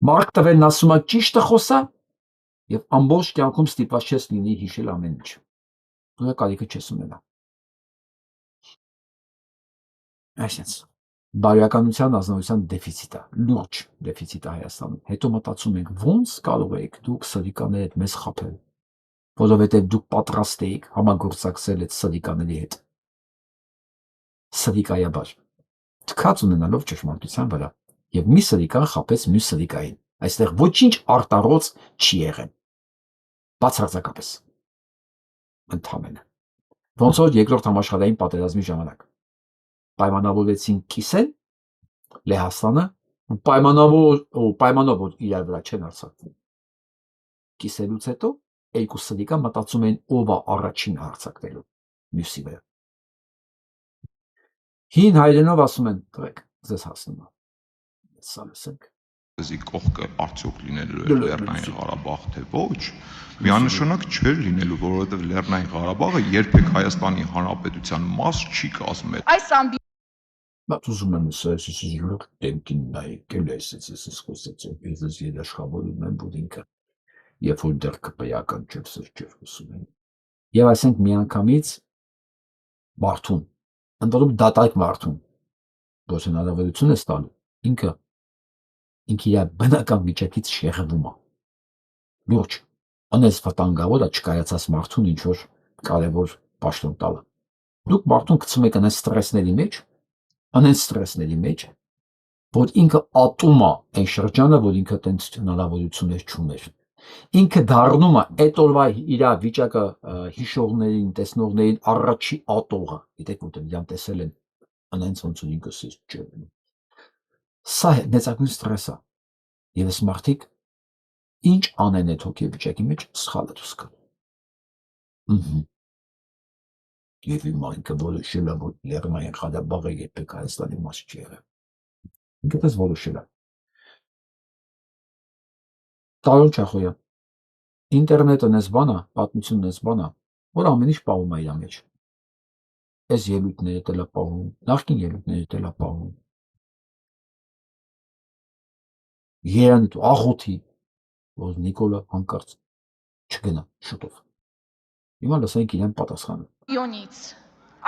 Մարկ Տվենն ասում է ճիշտը խոսա եւ ամբողջ կյանքում ստիպված չես լինի հիշել ամեն ինչ։ Դու կարիքը չես ունենա։ Այսինքն բարոյականության ազնվության դեֆիցիտ է, լուրջ դեֆիցիտ է Հայաստանում։ Հետո մտածում ենք ոնց կարող եք դուք սրիկաների հետ մեզ խաբել, որովհետեւ դուք պատրաստ եք համագործակցել այդ սրիկաների հետ։ Սրիկայաբար թքած ունենալով ճշմարտության վրա եւ մի սրիկան խաբեց մյուս սրիկային։ Այստեղ ոչինչ արտառոց չի եղել։ Բացարձակապես։ Ընդհանրապես։ Ոնց որ երկրորդ համաշխարհային պատերազմի ժամանակ պայմանավորեցին կիսել Լեհաստանը պայմանով որ իրար վրա չեն հարձակվում։ Կիսելուց հետո երկու սրիկա մտածում են ով է առաջին հարձակվելու մյուսի վրա։ Հին հայերենով ասում են տվեք ձեզ հասնում է։ Սա լսենք։ Զի կողքը արդյոք լինելու է Լեռնային Ղարաբաղ թե ոչ, միանշանակ չէր լինելու, որովհետև Լեռնային Ղարաբաղը երբեք Հայաստանի Հանրապետության մաս չի կազմել։ Այս Բայց ուզում եմ ասել, որ դեմքին նայել է, ես խոսեցի, ես երաշխավորում եմ, որ ինքը երբ որ դեռ կպեական չեր խոսում են։ Եվ այսինքն միանգամից մարդուն, ընդորում դատարկ մարդուն, ոչ հնարավորություն է ստալու, ինքը իր բնական վիճակից շեղվում է։ Լուրջ, անես վտանգավոր է չկայացած մարդուն ինչ որ կարևոր պաշտոն տալը։ Դուք մարդուն գցում եք անես ստրեսների մեջ, որ ինքը ատում է այն շրջանը, որ ինքը տենց հնարավորություններ չուներ։ Ինքը դառնում է այդ օրվա իր վիճակը հիշողներին, տեսնողներին առաջի ատողը։ Գիտեք որտեղ իրան տեսել են անենց ոնց որ ինքը սիրտ չէ։ Սա մեծագույն ստրես է։ Եվ այս մարդիկ ինչ անեն այդ հոգեվիճակի մեջ սխալը դուրս գալու։ Եվ իմ այնքը որոշել է, որ Լեռնային Ղարաբաղը երբեք Հայաստանի մաս չի եղել։ Ինքը դες որոշել է։ Տարոն Չախոյան, ինտերնետը նես բան է, պատմությունն նես բան է, որ ամեն ինչ պահում է իր մեջ։ Այս ելույթները դել է պահում, նախկին ելույթները դել է պահում։ Երանի դու աղոթի, որ Նիկոլը հանկարծ չգնա շուտով։ Հիմա լսենք իրեն պատասխանը։ Ամբիոնից,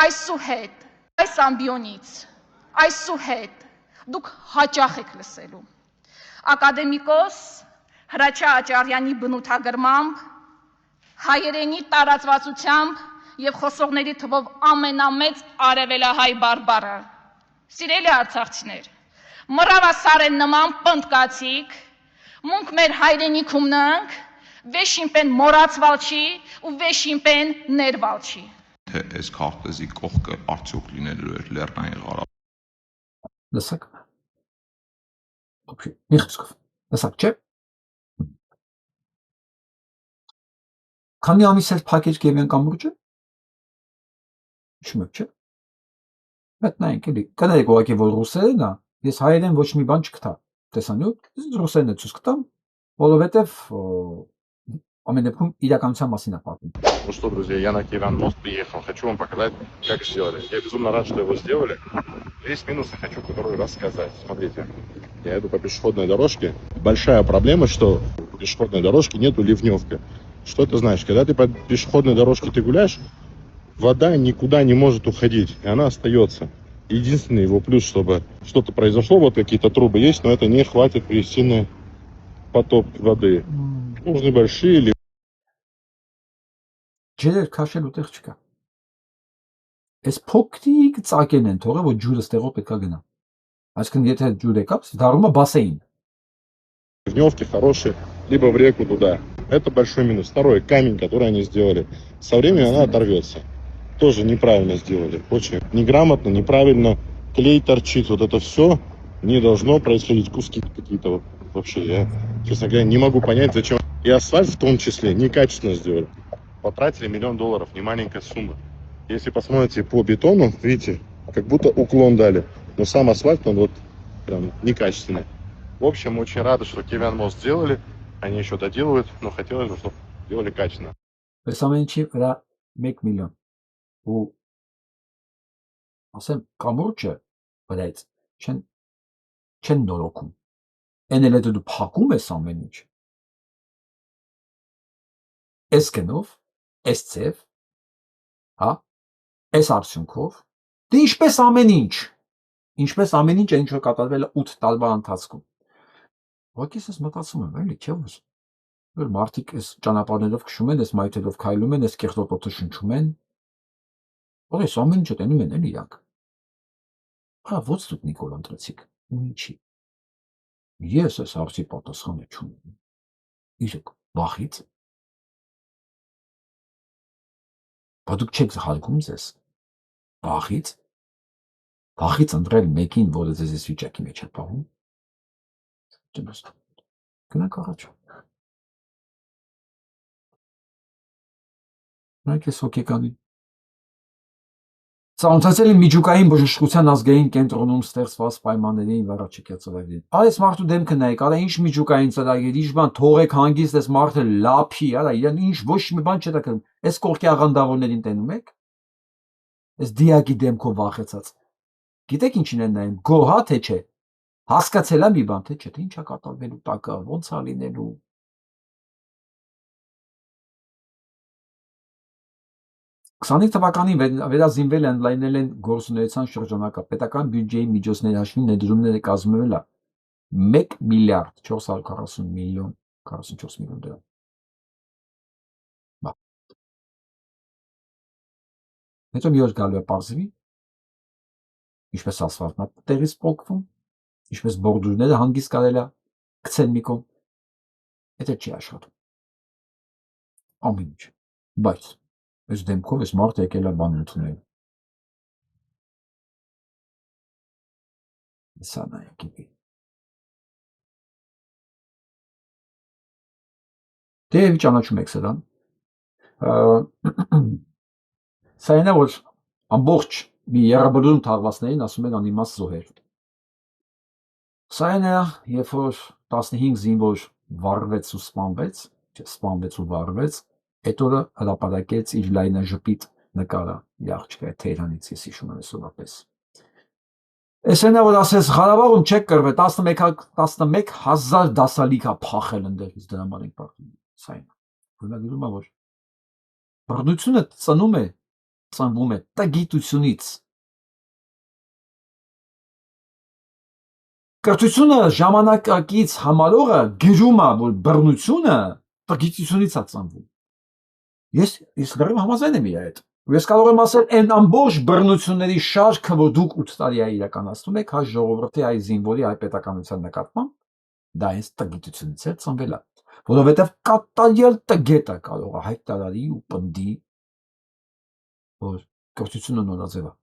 այսուհետ, այս ամբիոնից, այսուհետ դուք հաճախ եք լսելու։ Ակադեմիկոս Հրաչյա Աճարյանի բնութագրմամբ հայերենի տարածվածությամբ եւ խոսողների թվով ամենամեծ արևելահայ բարբառը։ Սիրելի արցախցիներ, մռավասարեն նման պնդկացիք, մունք մեր հայրենիքում նանք, վեշիմպեն մորացվալ չի ու վեշիմպեն ներվալ չի։ Թե այս քարտեզի կողքը արդյոք լինելու էր Լեռնային Ղարաբաղ։ Լսակ։ Մի խոսքով։ Լսակ չէ։ Քանի ամիս էր փակեր Կիևյան կամուրջը։ Հիշում եք չէ։ Բայց նայենք էլի, կներեք ուղղակի որ ռուսերեն է, ես հայերեն ոչ մի բան չգտա։ Տեսանյութ, ռուսերեն է ցույց կտամ, որովհետև ամեն դեպքում իրականության մասին է պատմում։ Ну что, друзья, я на Киевян мост приехал. Хочу вам показать, как сделали. Я безумно рад, что его сделали. Есть минусы, хочу которые рассказать. Смотрите, я иду по пешеходной дорожке. Большая проблема, что по пешеходной дорожке нету ливневки. Что это значит? Когда ты по пешеходной дорожке ты гуляешь, вода никуда не может уходить, и она остается. Единственный его плюс, чтобы что-то произошло, вот какие-то трубы есть, но это не хватит при сильной потоке воды. Нужны большие или Ջեր քաշելու տեղ չկա։ Այս փոքրիկ ծակեն են թողը, որ ջուրը ստեղով պետք է գնա։ Այսինքն եթե ջուր եկավ, դառնում է բասեին։ ливневки хорошие, либо в реку туда. Это большой минус. Второй камень, который они сделали. Со временем она оторвется. Тоже неправильно сделали. Очень неграмотно, неправильно. Клей торчит. Вот это все не должно происходить. Куски какие-то Вообще, я, честно говоря, не могу понять, зачем. И асфальт в том числе некачественно сделали. Потратили $1 миллион, не маленькая сумма. Если посмотрите по бетону, видите, как будто уклон дали. Но сам асфальт, он вот прям некачественный. В общем, очень рады, что Кивян мост сделали. Они еще доделывают, но хотелось бы, чтобы делали качественно. Այս ամեն ինչի վրա 1 միլիոն ու ասեմ կամուրջը վրայց չեն նորոգում այն էլ դու փակում ես ամեն ինչ այս գնով այս ծև հա այս արդյունքով դե ինչպես ամեն ինչ ինչ որ կատարվել է 8 տարվա ընթացքում ո՞ղի ես մտածում եմ էլի չէ՞ որ մարդիկ այս ճանապարհներով քշում են, այս մայթերով քայլում են, այս կեղտոտոտը շնչում են։ Որ այս ամեն ինչը տենում են էլի իրանք։ Հա, ո՞ց դուք Նիկոլ ընտրեցիք։ Ու ինչի։ Ես այս հարցի պատասխանը չունեմ։ Իսկ վախից։ Բա դուք չեք հարգում ձեզ։ Վախից ընտրել մեկին, որը ձեզ այս վիճակի մեջ է պահում։ Դե գնանք առաջ։ Նայեք այս հոգեկանին։ Ծանոթացել եմ միջուկային բժշկության ազգային կենտրոնում ստեղծված պայմաններին վարաչիկյա ծրագրին։ Այս մարդու դեմքը նայեք, արա ինչ միջուկային ծրագիր, ինչ բան, թողեք հանգիստ այս մարդը լափի, արա իրան ինչ ոչ մի բան չտա կրում։ Այս կողքի աղանդավորներին տենում եք։ Այս դիակի դեմքով վախեցած։ Գիտեք ինչին են նայում, գոհա թե չէ։ Հասկացել եմ մի բան, թե չէ, թե ինչա կատարվելու տակը, ոնց է լինելու։ 25 թվականին վերազինվել են ընդլայնել են գործունեության շրջանակը պետական բյուջեի միջոցների հաշվին ներդրումները կազմվել է 1 միլիարդ 440 միլիոն 44 միլիոն դրամ։ Բա։ Հետո մի օր գալու է պարզվի, ինչպես ասֆալտն է տեղից պոկվում, ինչպես բորդուրները հանգիստ կարել է գցել մի կողմ, հետո չի աշխատում։ Ամեն ինչ։ Բայց այս դեմքով այս մարդը եկել է բան ընդունել։ Սա նայեք իպի։ Դե ճանաչում եք սրան։ Սա այն է, որ ամբողջ մի երաբրում թաղվածներին ասում են անիմաստ զոհեր։ Սա այն է, երբ որ 15 զինվոր վառվեց ու սպանվեց ու վառվեց, այդ օրը հրապարակեց իր լայնաժպիտ նկարը աղջկա Թեհրանից, ես հիշում եմ այսօրապես։ Այս այն է, որ ասես Ղարաբաղում չեք կռվել, 11,000 դասալիկ է փախել ընդերից դրան բան ենք պատմում։ Սա այն է։ Որնագրում է, որ բռնությունը ծնվում է տգիտությունից։ Կրթությունը ժամանակակից համարողը գրում է, որ բռնությունը տգիտությունից է ծնվում։ Ես դեռ համաձայն եմ իր հետ։ Ես կարող եմ ասել, այն ամբողջ բռնությունների շարքը, որ դուք 8 տարի է իրականացնում եք, հայ ժողովրդի, հայ զինվորի, հայ պետականության նկատմամբ, դա հենց տգիտությունից է ծնվել է, որովհետև կատարյալ տգետը կարող է հայտարարի ու պնդի, որ կրթությունը նորաձև է։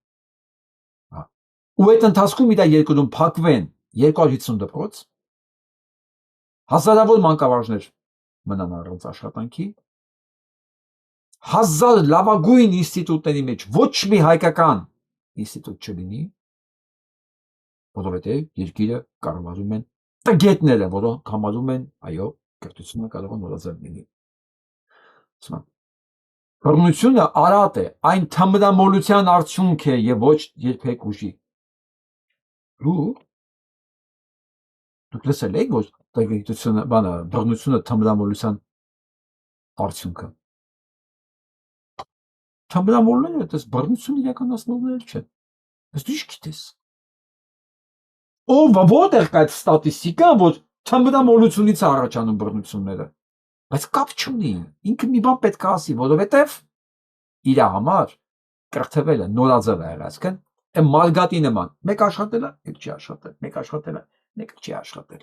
Ու այդ ընթացքում իր երկրում փակվեն 250 դպրոց, հազարավոր մանկավարժներ մնան առանց աշխատանքի, 1000 լավագույն ինստիտուտների մեջ ոչ մի հայկական ինստիտուտ չլինի, որովհետև երկիրը կառավարում են տգետները, որոնք համարում են, այո, կրթությունը կարող է նորաձև լինի։ Բռնությունը արատ է, այն թմրամոլության արդյունք է եւ ոչ երբեք ուժի։ Դուք լսել եք, որ բռնությունը թմրամոլության արդյունքը։ Թմրամոլները դες բռնություն իրականացնողներ չեն։ Ես դու գիտես։ Ով որտեղ կա այդ ստատիստիկան, որ թմրամոլությունից է առաջանում բռնությունները։ Բայց կապ չունի։ Ինքը մի բան պետք է ասի, որովհետև իր համար կրթվելը նորաձև է եղած, այսինքն այն մարգատի նման։ Մեկ աշխատել է, մեկ չի աշխատել, մեկ աշխատել է, մեկ չի աշխատել։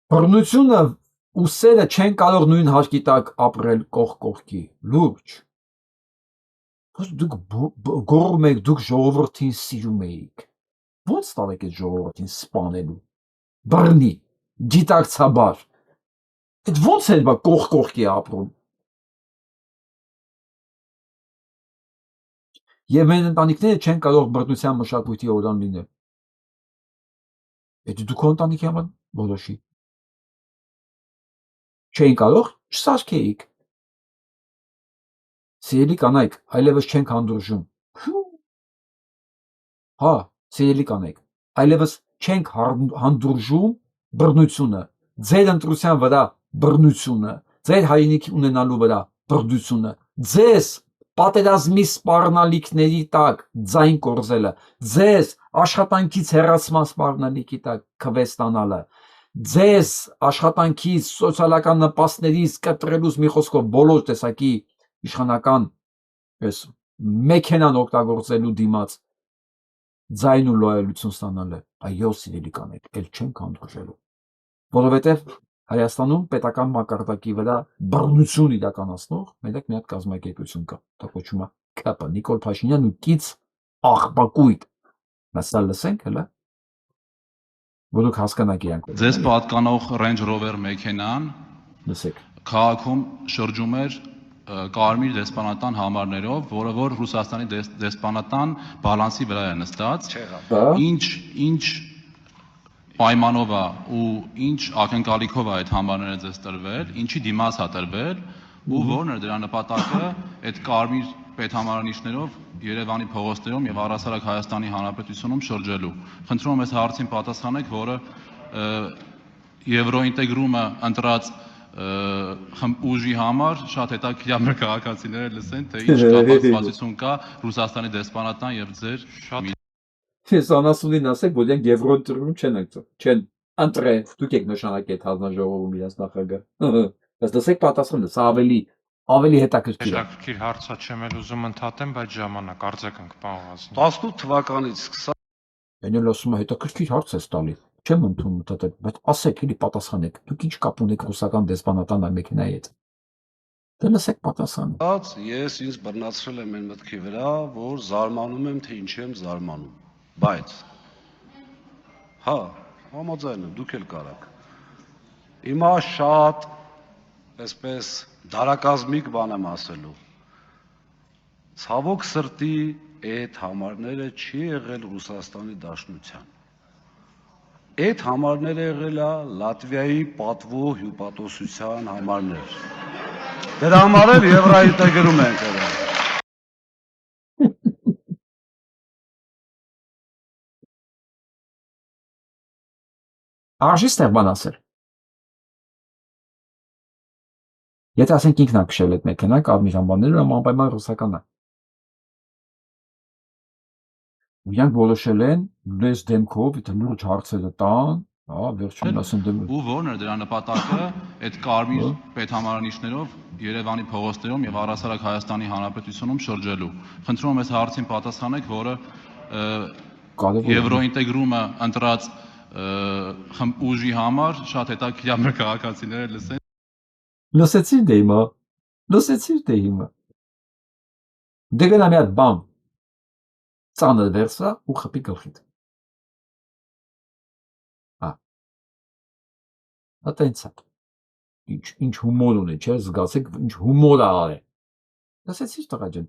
Բռնությունը ու սերը չեն կարող նույն հարկի տակ ապրել կողք կողքի, լուրջ։ Դուք գոռում եք, դուք ժողովրդին սիրում եք, Ո՞նց տալեք այդ ժողովրդին սպանելու։ Բռնի, գիտակցաբար։ Այդ ո՞նց է բա կողքի ապրում։ Եվ մեր ընտանիքները չեն կարող բռնության մշակույթի օրան լինել։ Այդ դու քո ընտանիքի համար որոշի։ Չէին կարող, չսարքեիք։ Սիրելի կանայք, այլևս չենք հանդուրժում։ Հա, սիրելի կանայք, այլևս չենք հանդուրժում բռնությունը, ձեր ընտրության վրա բռնությունը, ձեր հայրենիքի ունենալու վրա բռնությունը, ձեզ պատերազմի սպառնալիքների տակ ձայն կորզելը, ձեզ աշխատանքից հեռացման սպառնալիքի տակ քվե ստանալը, ձեզ աշխատանքից սոցիալական նպաստներից կտրելուց մի խոսքով բոլոր տեսակի իշխանական այս մեքենան օգտագործելու դիմաց ձայն ու լոյալություն ստանալը, այո սիրելի կանայք, էլ չենք հանդուրժելու, որովհետև Հայաստանում պետական մակարդակի վրա բռնություն իրականացնող մենակ մի հատ կազմակերպություն կա, դա կոչվում է ԿՊ, Նիկոլ Փաշինյան ու կից աղբակույտ։ Մասը լսենք հələ։ Որոք հասկանաք իրանք։ Ձեզ պատկանող Range Rover մեքենան լսեք։ Քաղաքում շրջում էր կարմիր դեսպանատան համարներով, որը որ Ռուսաստանի դեսպանատան բալանսի վրա է նստած։ Ինչ պայմանով է ու ինչ ակնկալիքով է այդ համարները ձեզ տրվել, ինչի դիմաց է տրվել ու որն է դրա նպատակը այդ կարմիր պետհամարանիշներով Երևանի փողոցներում եւ առհասարակ Հայաստանի Հանրապետությունում շրջելու։ Խնդրում եմ այս հարցին պատասխանեք, որը եվրոինտեգրումը ընտրած ուժի համար շատ հետաքրքիր է մեր քաղաքացիները լսեն, թե ինչ կապակցություն կա Ռուսաստանի դեսպանատան եւ ձեր Ես անասունին ասեք, որ իրենք եվրոընտրում չեն ընտրել, դուք եք նշանակել հանձնաժողովում իրաց նախագահ։ Բայց լսեք պատասխանը, սա ավելի հետաքրքիր է։ Հետաքրքիր հարց է, չեմ էլ ուզում ընդհատեմ, բայց ժամանակ արձագանք պահվածին։ 18 թվականից սկսած Էնել ասում է հետաքրքիր հարց է տալի։ Չեմ ընդունում ընդհատել, բայց ասեք, էլի պատասխանեք։ Դուք ինչ կապ ունեք ռուսական դեսպանատան մեքենայի հետ։ Դե լսեք պատասխանը։ Ես ինձ բռնացրել եմ այն մտքի վրա, որ զարմանում եմ, թե ինչի եմ զարմանում։ Բայց հա, համաձայն եմ, դուք էլ կարաք։ Հիմա շատ այսպես դարակազմիկ բան եմ ասելու։ Ցավոք սրտի այդ համարները չի եղել Ռուսաստանի Դաշնության։ Այդ համարները եղել է Լատվիայի պատվո հյուպատոսության համարներ։ Դրա համար էլ եվրոինտեգրում ենք եղել։ Արժի ստեղ բան ասել։ Եթե ասենք ինքն է քշել այդ մեքենան, կարմիր համարները անպայման ռուսական է։ Իրանք որոշել են լես դեմքով, եթե լուրջ հարցերը տան, հա, վերջում ասեն դեմ։ Ու որն է դրա նպատակը այդ կարմիր պետհամարանիշներով Երևանի փողոցներում եւ առհասարակ Հայաստանի Հանրապետությունում շրջելու։ Խնդրում եմ այս հարցին պատասխանեք, որը եվրոինտեգրումը ընտրած ուժի համար շատ հետաքրքիր է մեր քաղաքացիները լսեն։ Լսեցիր դե հիմա։ Դե գնա մի հատ բան։ Ծանր վերցրա ու խփի գլխիդ։ Հա։ Ատենցա։ Ինչ հումոր ունի, չէ՞, զգացեք ինչ հումոր է արել։ Լսեցիր տղա ջան։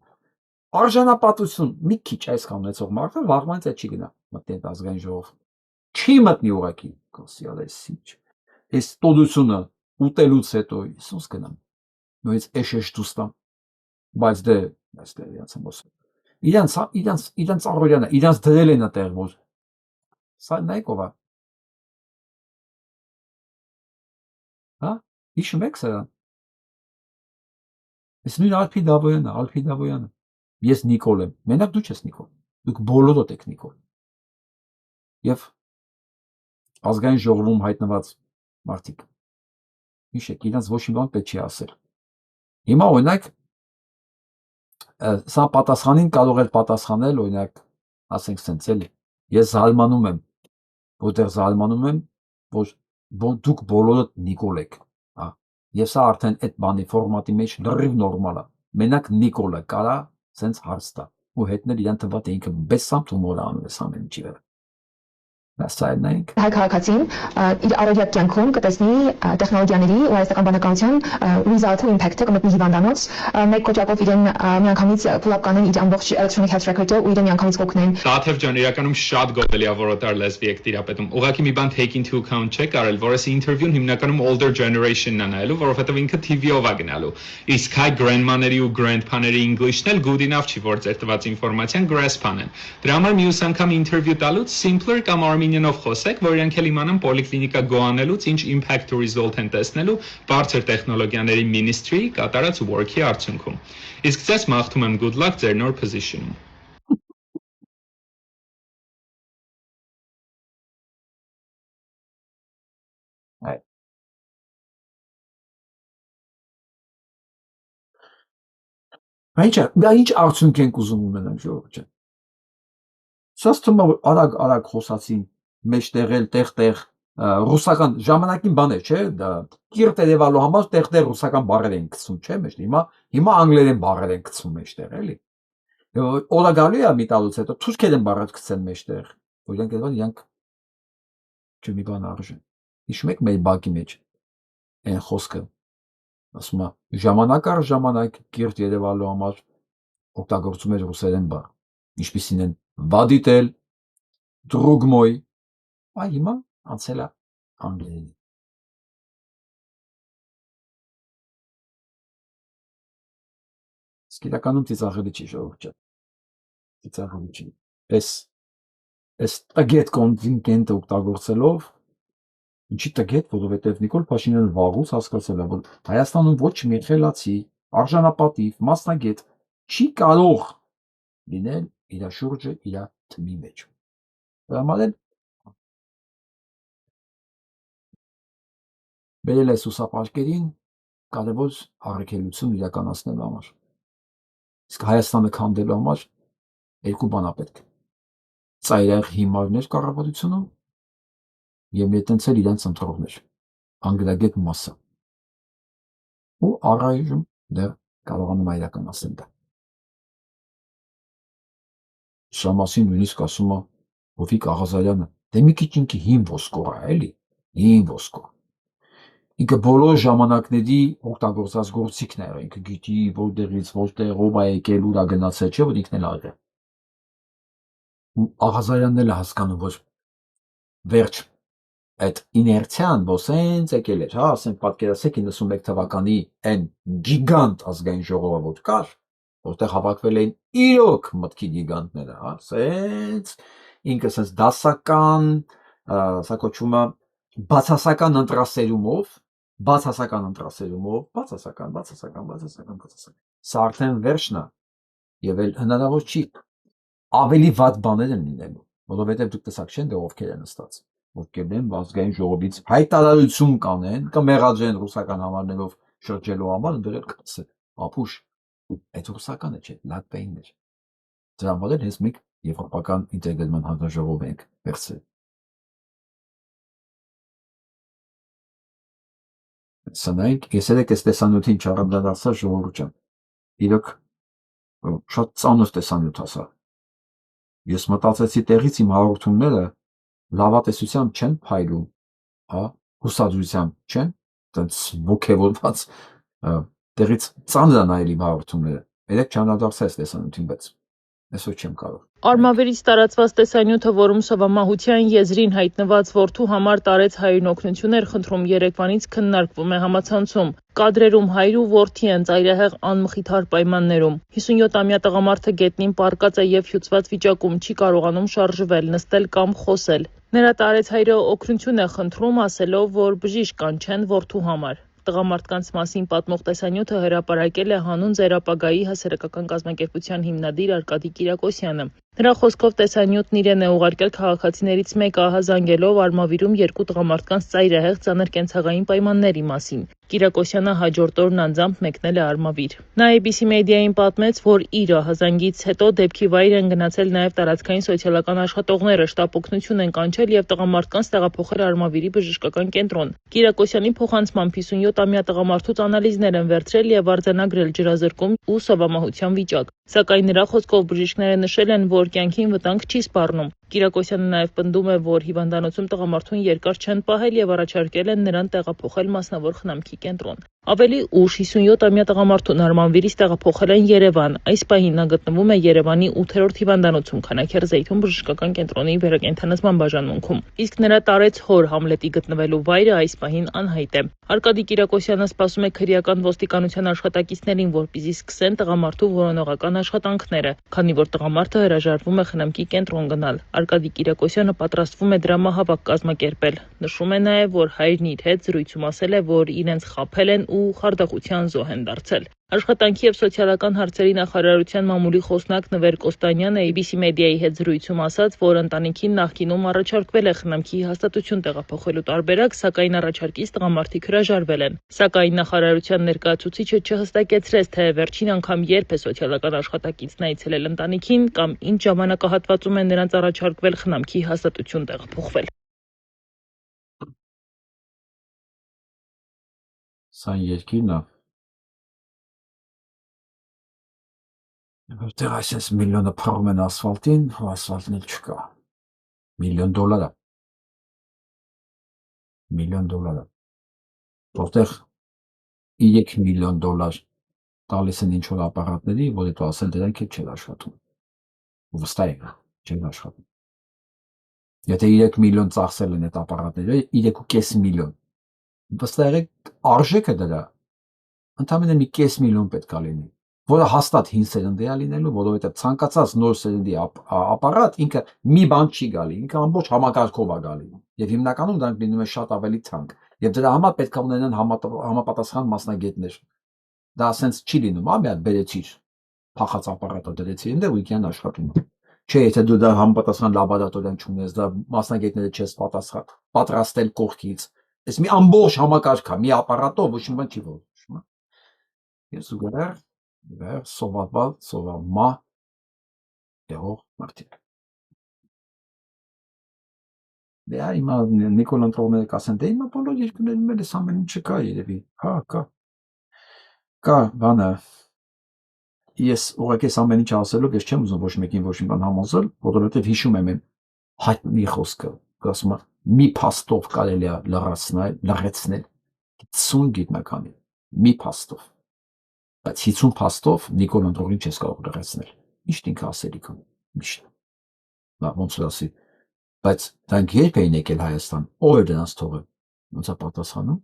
Արժանապատություն մի քիչ այսքան ունեցող մարդը վաղվանից չի գնա մտնի ազգային ժողով։ Չի մտնի ուղակի, կոսիալեսիչ։ Այս տոդությունը ուտելուց հետո իսուս գնամ։ Նույնիսկ էշեշ դուստամ։ Բայց դե իրանց ամոս։ Իրանց առօրյանը, իրանց դրել են այդտեղ որ։ Սա նայեք ով է։ Հա? Հիշում եք սա։ Ես նույն Ալփի Դավոյանը։ Ես Նիկոլ եմ։ Մենակ դու չես Նիկոլ։ Դուք բոլորդ եք Նիկոլ։ Եվ ազգային ժողովում հայտնված մարդիկ։ Հիշեք, իրանց ոչ մի բան պետք չի ասել։ Հիմա օրինակ սա պատասխանին կարող էր պատասխանել օրինակ ասենք սենց էլի։ Ես զարմանում եմ, որ դուք բոլորդ Նիկոլ եք, հա։ Եվ սա արդեն այդ բանի ֆորմատի մեջ լրիվ նորմալ է։ Մենակ Նիկոլը կարա սենց հարց տա ու հետներ իրան թվա թե ինքը բեսամ թումոր անում է ամեն ինչի վրա։ Հասցայինենք։ Հայ քաղաքացին իր առօրյա կյանքում կտեսնի տեխնոլոգիաների ու հայաստան բանականության result-ը impact-ը կմտնի հիվանդանոց, մեկ կոճակով իրեն միանգամից pull-up կանեն իր ամբողջ electronic health record-ը ու իրեն միանգամից կօգնեն։ Տաթև ջան, իրականում շատ գովելի է որոտար լեսբի եք տիրապետում։ Ուղղակի մի բան take into account չեք արել, որ այս ինտերվյուն հիմնականում older generation-ն է նայելու, որովհետև ինքը TV-ով է գնալու։ Իսկ հայ grandma-ների ու grandpa-ների English-ն էլ good enough չի, որ ձեր տված ինֆորմացիան grasp-ան են։ Դրա համար մյուս անգամ ինտերվյու տալուց simpler կամ Armenian-ով խոսեք, որ իրենք էլ իմանան պոլիկլինիկա գոանելուց ինչ impact ու result են տեսնելու բարձր տեխնոլոգիաների ministry-ի կատարած work-ի արդյունքում։ Իսկ ձեզ մաղթում եմ good luck ձեր նոր position-ում։ Դա ինչ արդյունք ենք ուզում ունենանք ժողովուրդ։ Սա թվում է արագ խոսացին մեջտեղ էլ տեղ ռուսական ժամանակին բան է, չէ՞, դա կիրտ երևալու համար տեղ ռուսական բառեր են գցում, չէ՞, մեջտեղ։ Հիմա անգլերեն բառեր են գցում մեջտեղ, էլի։ Օլա գալու է մի տալուց հետո թուրքերեն բառեր գցեն մեջտեղ, որ իրանք մի բան արժեն։ Հիշում եք մեր բակի մեջ այն խոսքը, ասում է ժամանակ առ ժամանակ կիրտ երևալու համար օգտագործում էր ռուսերեն բառ, ինչպիսին են վադիտել, դրուգմոյ, այ հիմա անցել է անգլերենի։ Իսկ իրականում ծիծաղելի չի ժողովուրդ, ծիծաղելի չի։ Այս տգետ կոնտինգենտը օգտագործելով, ինչի տգետ, որովհետև Նիկոլ Փաշինյանը վաղուց հասկացել է, որ Հայաստանում ոչ մի խելացի, արժանապատիվ, մասնագետ չի կարող լինել իր շուրջը իր թմի մեջ։ Դրա համար էլ բերել է սուսապարկերին կարևոր առաքելություն իրականացնելու համար։ Իսկ Հայաստանը քանդելու համար երկու բան է պետք։ Ծայրահեղ հիմարներ կառավարությունում եւ մեծացել իրենց ընտրողներ, անգլագետ մասը։ Ու առայժմ դեռ կարողանում է իրականացնել դա։ Սա մասին նույնիսկ ասում է Հովիկ Աղազարյանը, դե մի քիչ ինքը հին ոսկոր է, էլի, հին ոսկոր։ Ինքը բոլոր ժամանակների օգտագործած գործիքն է, ինքը գիտի որտեղից որտեղով է եկել ու դա գնացել, չէ՞ որ ինքն էլ աղ է։ Աղազարյանն էլ է հասկանում, որ վերջ այդ իներցիան, որ սենց եկել էր, հա, ասենք պատկերացեք 91 թվականի այն գիգանտ ազգային ժողովը որ կար, որտեղ հավաքվել էին իրոք մտքի գիգանտները, հա, սենց ինքը սենց դասական, սա կոչվում է բացասական ընտրասերումով, սա արդեն վերջն է եւ էլ հնարավոր չի ավելի վատ բաներ են լինելու, որովհետեւ դուք տեսակ չեն դե ովքեր են նստած, ովքեր են ազգային ժողովից հայտարարություն կանեն, կմեղաջեն ռուսական համարներով շրջելու համար, դեռ կասեն, ապուշ, այդ ռուսականը չէ, լատվեին էր։ Դրա համար էլ հենց մենք եվրոպական ինտեգրման հանձնաժողով ենք վերցրել։ Սանայք, ես էլ այս տեսանյութին չառանդարացա ժողովուրդ ջան։ Իրոք շատ ծանր տեսանյութ ասա։ Ես մտածեցի տեղից իմ հաղորդումները լավատեսությամբ չեն փայլում, հա, հուսադրությամբ չեն, այդպես ոգևորված տեղից ծանր է նայել իմ հաղորդումները։ Երեք չանդրադարձա այս տեսանյութին, բայց այսօր չեմ կարող։ Արմավիրից տարածված տեսանյութը, որում սովամահության եզրին հայտնված որդու համար տարեց հայրն օգնություն էր խնդրում, երեկվանից քննարկվում է համացանցում։ Կադրերում հայր ու որդի են ծայրահեղ անմխիթար պայմաններում։ 57-ամյա տղամարդը գետնին պառկած է եւ հյուծված վիճակում, չի կարողանում շարժվել, նստել կամ խոսել։ Նրա տարեց հայրը օգնություն է խնդրում, ասելով, որ բժիշկ կանչեն որդու համար։ Տղամարդկանց մասին պատմող տեսանյութը հրապարակել է հանուն Ձերապագայի հասարակական կազմակերպության հիմնադիր Արկադի Կիրակոսյանը։ Նրա խոսքով տեսանյութն իրեն է ուղարկել քաղաքացիներից մեկը ահազանգելով Արմավիրում երկու տղամարդկանց ծայրահեղ ծանր կենցաղային պայմանների մասին։ Կիրակոսյանը հաջորդ օրն անձամբ մեկնել է Արմավիր։ Նա ABC մեդիային պատմեց, որ իր ահազանգից հետո դեպքի վայր են գնացել նաև տարածքային սոցիալական աշխատողները, շտապ օգնություն են կանչել եւ տղամարդկանց տեղափոխել Արմավիրի բժշկական կենտրոն։ Կիրակոսյանի փոխանցմամբ 57-ամյա տղամարդուց անալիզներ են վերցրել եւ արձանագրել ջրազրկում ու սովամահության վիճակ։ Սակայն նրա խոսքով բժիշկները նշել են, որ կյանքին վտանգ չի սպառնում։ Կիրակոսյանը նաև պնդում է, որ հիվանդանոցում տղամարդուն երկար չեն պահել եւ առաջարկել են նրան տեղափոխել մասնավոր խնամքի կենտրոն։ Ավելի ուշ 57-ամյա տղամարդուն Արմանվիրից տեղափոխել են Երևան։ Այս պահին նա գտնվում է Երևանի 8-րդ հիվանդանոցում Քանաքեռ-Զեյթուն բժշկական կենտրոնի վերակենդանացման բաժանմունքում։ Իսկ նրա տարեց հոր Համլետի գտնվելու վայրը այս պահին անհայտ է։ Արկադի Կիրակոսյանը սպասում է քրեական ոստիկանության աշխատակիցներին, որպեսզի սկսեն տղամարդու որոնողական աշխատանքները, քանի որ տղամարդը հրաժարվում է խնամքի կենտրոն գնալ։ Արկադի Կիրակոսյանը պատրաստվում է դրամահավաք կազմակերպել։ Նշում է նաև, որ հայրն իր հետ զրույցում ասել է, որ իրենց խաբել են ու խարդախության զոհ են դարձել։ Աշխատանքի եւ սոցիալական հարցերի նախարարության մամուլի խոսնակ Նվեր Կոստանյանը ABC Media-ի հետ զրույցում ասաց, որ ընտանիքին նախկինում առաջարկվել է խնամքի հաստատություն տեղափոխելու տարբերակ, սակայն առաջարկից տղամարդիկ հրաժարվել են։ Սակայն նախարարության ներկայացուցիչը չհստակեցրեց, թե վերջին անգամ երբ է սոցիալական աշխատակիցն այցելել ընտանիքին կամ ինչ ժամանակահատվածում է նրանց առաջարկվել խնամքի հաստատություն տեղափոխվել։ Սա երկիրն է, որտեղ այսպես միլիոնը փռում են ասֆալտին, ու ասֆալտն էլ չկա։ $1 միլիոն է։ $1 միլիոն։ Որտեղ $3 միլիոն տալիս են ինչ-որ ապարատների, որ հետո ասել դրանք էլ չեն աշխատում։ Ու վստահ եք, չեն աշխատում։ Եթե 3 միլիոն ծախսել են այդ ապարատները, 3.5 միլիոն։ Վստահ եք, արժեքը դրա ընդամենը մի կես միլիոն պետք է լինի, որը հաստատ հին սերնդի է լինելու, որովհետև ցանկացած նոր սերնդի ապարատ ինքը մի բան չի գալի, ինքը ամբողջ համակարգով է գալի։ Եվ հիմնականում դրանք լինում են շատ ավելի թանկ։ Եվ դրա համար պետք է ունենան համապատասխան մասնագետներ։ Դա ասենց չի լինում, մի հատ բերեցիր, փախած ապարատը դրեցի այնտեղ ու ինքն աշխատում է։ Չէ, եթե դու դա համապատասխան լաբորատորիան չունես, դա մասնագետները չես պատրաստել կողքից։ Այս մի ամբողջ համակարգ է, մի ապարատով ոչ մի բան չի որոշվում։ Ես ուղղակի սովորմա եղող մարդիկ։ Դե հիմա Նիկոլ ընտրողները կասեն, դե հիմա բոլոր երկրներում էլ էս ամեն ինչը կա երևի։ Հա, կա։ Կա բանը։ Ես ուղղակի այս ամեն ինչը ասելով ես չեմ ուզում ոչ մեկին ոչ մի բան համոզել, որովհետև հիշում եմ այն հայտնի խոսքը, ասում է մի փաստով կարելի է լրացնել 50 գիտնականի, մի փաստով, բայց 50 փաստով Նիկոլ ընտրողին չես կարող լրացնել, միշտ ինքը ասելիք ունի, միշտ, ոնց որ ասի, բայց դրանք երբ էին եկել Հայաստան, ով էր դրանց թողել, ոնց է պատասխանում,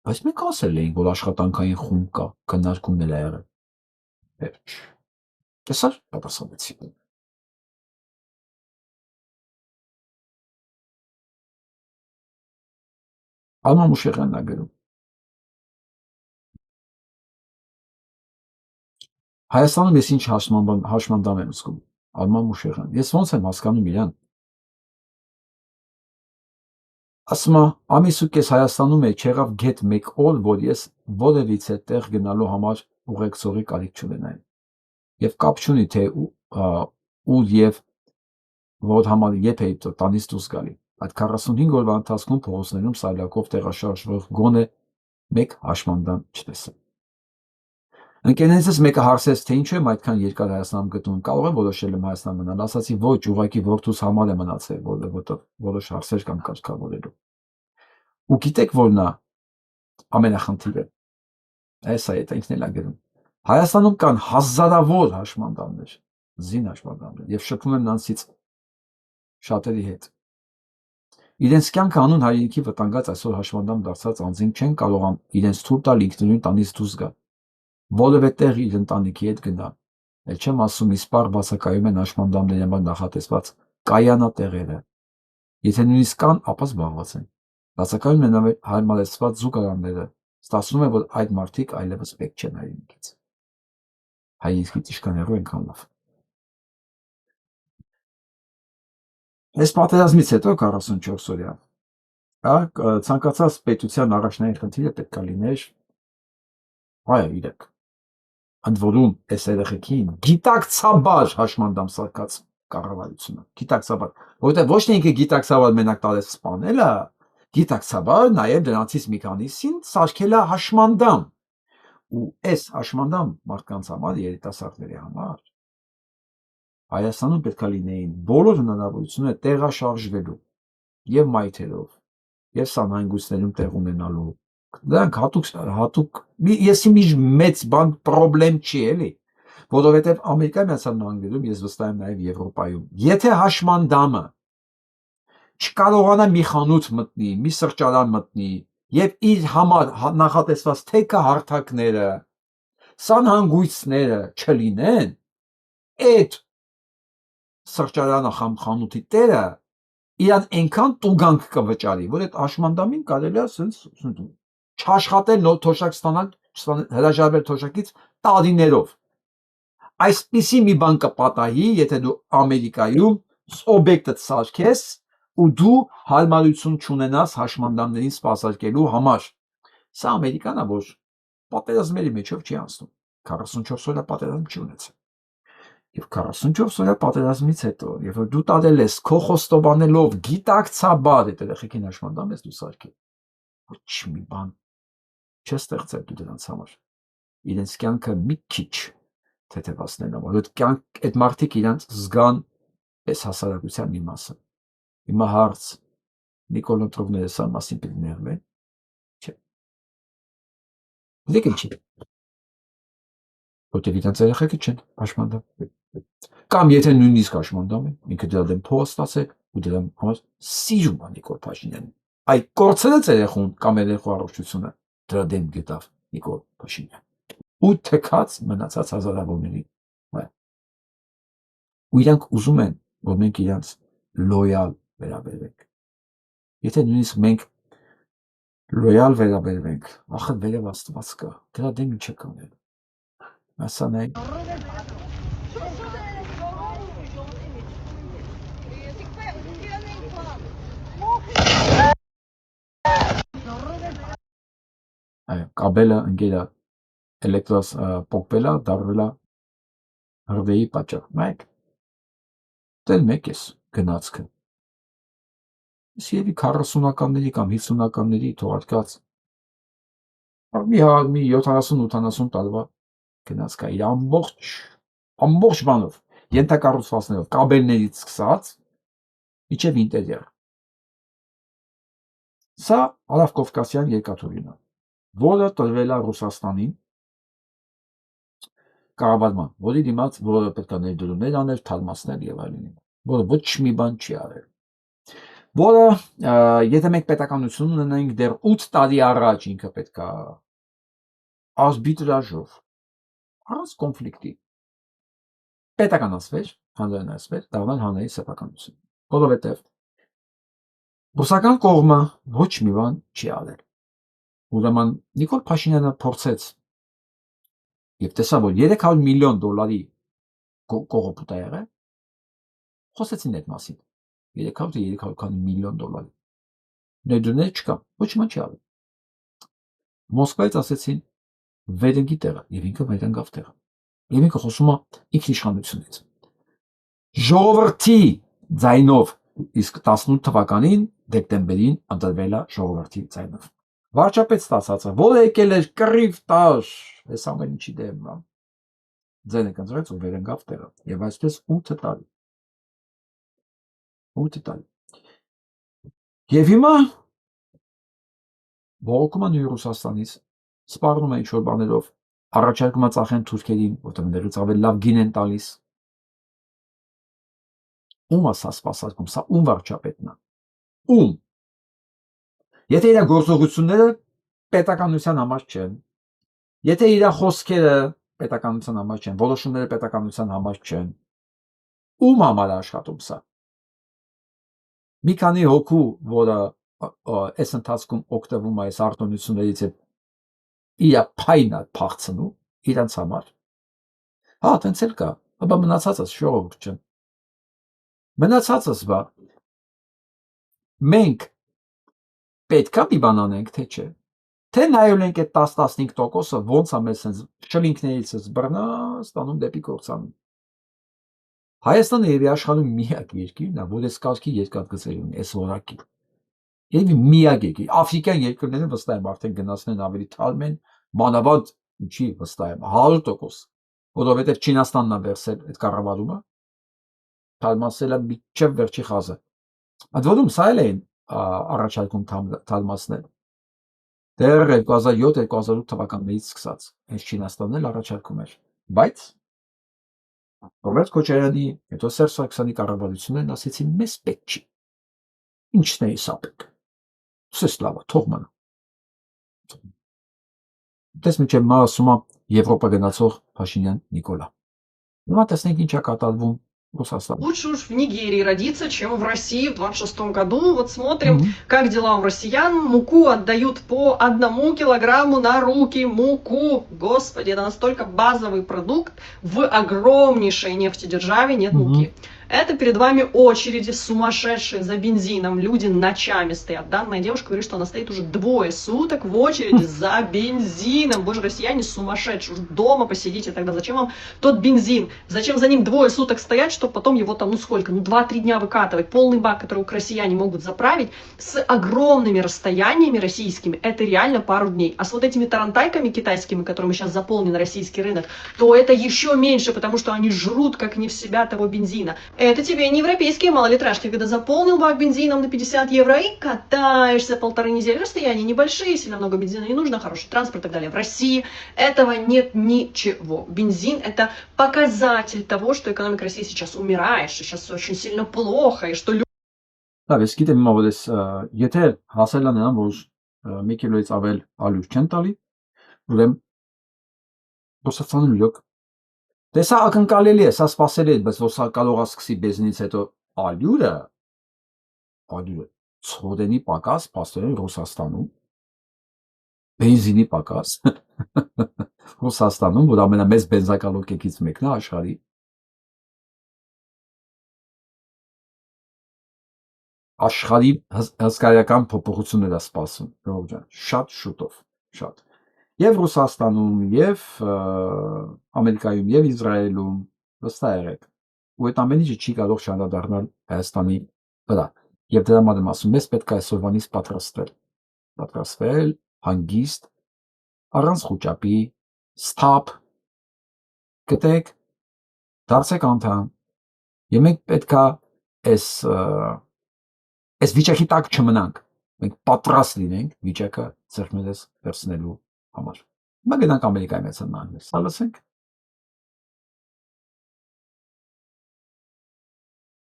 բայց մենք ասել էինք, որ աշխատանքային խումբ կա, քննարկումներ ա եղել, տեսար պատասխանեցի։ Արման Մուշեղյանն է գրում։ Հայաստանում ես ինչ հաշմանդամ եմ զգում, Արման Մուշեղյան, ես ոնց եմ հասկանում իրան։ Ասում է, ամիս ու կես Հայաստանում է, չեղավ գետ մեկ օր, որ ես որևիցե տեղ գնալու համար ուղեկցողի կարիք չունենայի։ Եվ կապ չունի, թե ուր եւ որ համար երբ էի տանից դուրս գալի։ Այդ 45 օրվա ընթացքում փողոցներում սայլակով տեղաշարժվող գոնե մեկ հաշմանդամ չտեսա։ Ընկերներիցս մեկը հարցրեց, թե ինչու եմ այդքան երկար Հայաստանում գտնվում, կարող եմ որոշել եմ Հայաստան մնալ, ասացի ոչ, ուղղակի որդուս համար է մնացել, որովհետև որոշ հարցեր կամ կարգավորելու։ Ու գիտեք որն է ամենախնդիրը։ Այս այդ ինքն էլ է գրում։ Հայաստանում կան հազարավոր հաշմանդամներ, զին հաշմանդամներ, եւ շփվում եմ նրանցից շատերի հետ։ Իրենց կյանքը անուն հայրենիքի վտանգած այսօր հաշմանդամ դարձած անձին չեն կարող իրենց թույլ տալ ինքնուրույն տանից դուրս գալ։ Որևէ տեղ իր ընտանիքի հետ գնալ։ Էլ չեմ ասում իսպառ բացակայում են հաշմանդամների համար նախատեսված կայանատեղերը։ Եթե նույնիսկ կան, ապա զբաղված են։ Բացակայում են հարմարեցված զուգարանները, ստացվում է, որ այդ մարդիկ այլևս պետք չեն հայրենիքից։ Հայրենիքից ինչքան հեռու ենքան լավ։ Այս պատերազմից հետո 44 օրյա, ցանկացած պետության առաջնային խնդիրը պետք է լիներ այո, իրեք։ Ընդ որում, այս երեխեքին գիտակցաբար հաշմանդամ սարքած կառավարությունը, գիտակցաբար, որովհետև ոչ թե ինքը գիտակցաբար մենակ տարեց սպանելը, գիտակցաբար նաև դրանցից մի քանիսին սարքել է հաշմանդամ։ Ու այս հաշմանդամ մարդկանց համար, երիտասարդների համար Հայաստանում պետք է լինեին բոլոր հնարավորությունները տեղաշարժվելու եւ մայթերով եւ սանհանգույցներում տեղ ունենալու։ Դրանք հատուկ եսի մի մեծ բան պրոբլեմ չի էլի, որովհետեւ Ամերիկայի Միացյալ Նահանգներում ես վստահ եմ նաեւ Եվրոպայում, եթե հաշմանդամը չկարողանա մի խանութ մտնի, մի սրճարան մտնի եւ իր համար նախատեսված թեքը հարթակները, սանհանգույցները չլինեն, այդ սրճարանը խանութի տերը իրան այնքան տուգանք կվճարի, որ այդ հաշմանդամին կարելի է ասենց չաշխատել նոր թոշակ ստանալ, հրաժարվել թոշակից տարիներով։ Այսպիսի մի բան կպատահի, եթե դու Ամերիկայում օբյեկտը սարքես ու դու հարմարություն չունենաս հաշմանդամներին սպասարկելու համար։ Սա Ամերիկան է, որ պատերազմների մեջով չի անցնում, 44 օրյա պատերազմ չի ունեցել։ Եվ 44 օրյա պատերազմից հետո, երբ որ դու տալել ես քո խոստովանելով գիտակցաբար այդ երեխեքին հաշմանդամ ես դու սարքել, ոչ մի բան չստեղծել դու դրանց համար։ Իրենց կյանքը մի քիչ թեթևացնելու համար, այդ մարդիկ իրանց զգան այս հասարակության մի մասը։ Հիմա հարց Նիկոլ Ընտրովները սա մասին պետք ներվեն։ Չէ։ Դեք ինչի։ Որտեղ իրանց երեխեքը չեն հաշմանդամ։ Կամ եթե նույնիսկ հաշմանդամ են, ինքը դրա դեմ փող ստացել ու դրա համար սիրում է Նիկոլ Փաշինյանին։ Այ կորցրեց երեխուն կամ երեխու առողջությունը դրա դեմ գտավ Նիկոլ Փաշինյան։ Ու թքած մնացած հազարավորների։ Ու իրանք ուզում են, որ մենք իրանց լոյալ վերաբերվենք։ Եթե նույնիսկ մենք լոյալ վերաբերվենք, ախր վերև Աստված կա, դրա դեմ ինչ է կանել։ Մասանայ կաբելը ընկերա էլեկտրոս պոկվելա, դարվելա հրդեհի պատճառ։ Մայք դել մեկ ես գնացքը։ Սիևի 40-ականների կամ 50-ականների թողարկած մի 70-80 տարվա գնացքա իր ամբողջ բանով, ենթակառուցվածքներով, կաբելներից սկսած մինչև ինտերիեր։ Սա Արավ Կովկասյան երկաթուղին է, որը տրվել է Ռուսաստանին կառավարման, որի դիմաց որը պետք է ներդրումներ աներ, թարմացնել եւ այլն, որը ոչ մի բան չի արել։ Որը եթե մենք պետականություն ունենայինք դեռ 8 տարի առաջ ինքը պետք է արբիտրաժով առանց կոնֆլիկտի պետականացվեր, հանրայնացվեր, դառնալ հանրային սեփականություն, որովհետև ռուսական կողմը ոչ մի բան չի արել։ Ուրեմն Նիկոլ Փաշինյանը փորձեց եւ տեսավ, որ 300 միլիոն դոլարի կողոպուտ է եղել, խոսեցին այդ մասին, 300 միլիոն դոլարի, ներդրումներ չկա, ոչ մի չի արել։ Մոսկվայից ասեցին վերընկի տեղը, եւ ինքը վերընկավ տեղը, եւ ինքը խոսում է ինքնիշխանությունից, ժողովրդի ձայնով, իսկ 18 թվականին դեկտեմբերին ընտրվել է ժողովրդի ձայնով։ Վարչապետ ստացածը, որը եկել էր կռիվ տար, այս ամեն ինչի դեմ, ձայնը կընտրեց ու վերընկավ տեղը, եւ այսպես 8 տարի։ 8 տարի։ Եվ հիմա բողոքում են Ռուսաստանից, սպառնում են ինչ-որ բաներով, առաջարկում է ծախեն թուրքերին, որտեղ դեռից ավելի լավ գին են տալիս։ Ում է սա սպասարկում, սա ում վարչապետն է։ Ում։ Եթե իր գործողությունները պետականության համար չեն, եթե իր խոսքերը պետականության համար չեն, որոշումները պետականության համար չեն, ում համար է աշխատում սա։ Մի քանի հոգու, որը այս ընթացքում օգտվում է այս արտոնություններից եւ իր փայնը փախցնում իրանց համար։ Հա, տենց էլ կա, ապա մնացածս ժողովուրդ չեն։ Մնացածս բա մենք պետք է մի բան անենք, թե չէ։ Թե նայել ենք այդ 10-15%-ը ոնց է մեզ sense շլինքներից բռնա ստանում դեպի կործանում։ Հայաստանը եւ աշխարհում միակ երկիրն է, որ այս կարգի երկաթգծեր ունի, այս որակի։ Եվ միակ երկիր, աֆրիկյան երկրները վստահ եմ արդեն գնացնեն ավելի թարմ են, մանավանդ ինչի վստահ եմ 100%, որովհետեւ Չինաստանն է վերցել այդ կառավարումը, թարմացելը միջև վերջի խազը։ Այդ որում սա էլ էին առաջարկում թարմացնել։ Դեռ 2007-2008 թվականներից սկսած հենց Չինաստանն էլ առաջարկում էր, բայց Ռոբերտ Քոչարյանի, հետո Սերժ Սարգսյանի կառավարություններն ասեցին մեզ պետք չի։ Ինչն է սա պետք։ Սես լավ է, թող մնա։ Դες մինչև նա ասում է Եվրոպա գնացող Փաշինյան Նիկոլա։ Հիմա տեսնենք ինչ է կատարվում Ռուսաստանում։ Лучше уж в Нигерии родиться, чем в России в 26-м году. Вот смотрим, как дела у россиян. Муку отдают по 1 килограмму на руки. Муку. Господи, это настолько базовый продукт. В огромнейшей нефтедержаве нет муки. Это перед вами очереди сумасшедшие за бензином. Люди ночами стоят. Данная девушка говорит, что она стоит уже 2 суток в очереди за бензином. Боже, россияне сумасшедшие. Уже дома посидите тогда. Зачем вам тот бензин? Зачем за ним 2 суток стоять, чтобы потом его там, 2-3 дня выкатывать? Полный бак, который россияне могут заправить с огромными расстояниями российскими. Это реально пару дней. А с вот этими тарантайками китайскими, которыми сейчас заполнен российский рынок, то это еще меньше, потому что они жрут как не в себя того бензина. Это тебе не европейские малолитражки, когда заполнил бак бензином на 50 евро и катаешься 1,5 недели. Расстояния небольшие, сильно много бензина не нужно, хороший транспорт и так далее. В России этого нет ничего. Бензин – это показатель того, что экономика России сейчас умирает, что сейчас очень сильно плохо, и что люди... Լավ, ես գիտեմ հիմա որ ես եթե հասել են նրան, որ 1 կիլոից ավել ալյուր չեն տալի, ուրեմն Ռուսաստանում լյոկ Դե սա ակնկալելի է, սա սպասելի է, բայց որ սա կարող է սկսի բենզինից հետո ալյուրը ցորենի պակաս, փաստորեն Ռուսաստանում բենզինի պակաս Ռուսաստանում, որ ամենամեծ բենզակալոկեկից մեկն է աշխարհի հսկայական փոփոխություններ է սպասում, ժողովուրդ ջան, շատ շուտով, շատ Եվ Ռուսաստանում, եւ Ամերիկայում, եւ Իսրայելում վստահ եղեք, ու այդ ամեն ինչը չի կարող շարադառնալ Հայաստանի վրա։ Եվ դրա համար եմ ասում, մեզ պետք է այսօրվանից պատրաստվել, հանգիստ, առանց խոճապի, stop, գտեք, դարձեք անդամ, եւ մենք պետք է այս վիճակի տակ չմնանք, մենք պատրաստ լինենք վիճակը ձեռք մեզ վերցնելու համար։ Հիմա գնանք Ամերիկայի Միացյալ Նահանգներ, սա լսենք։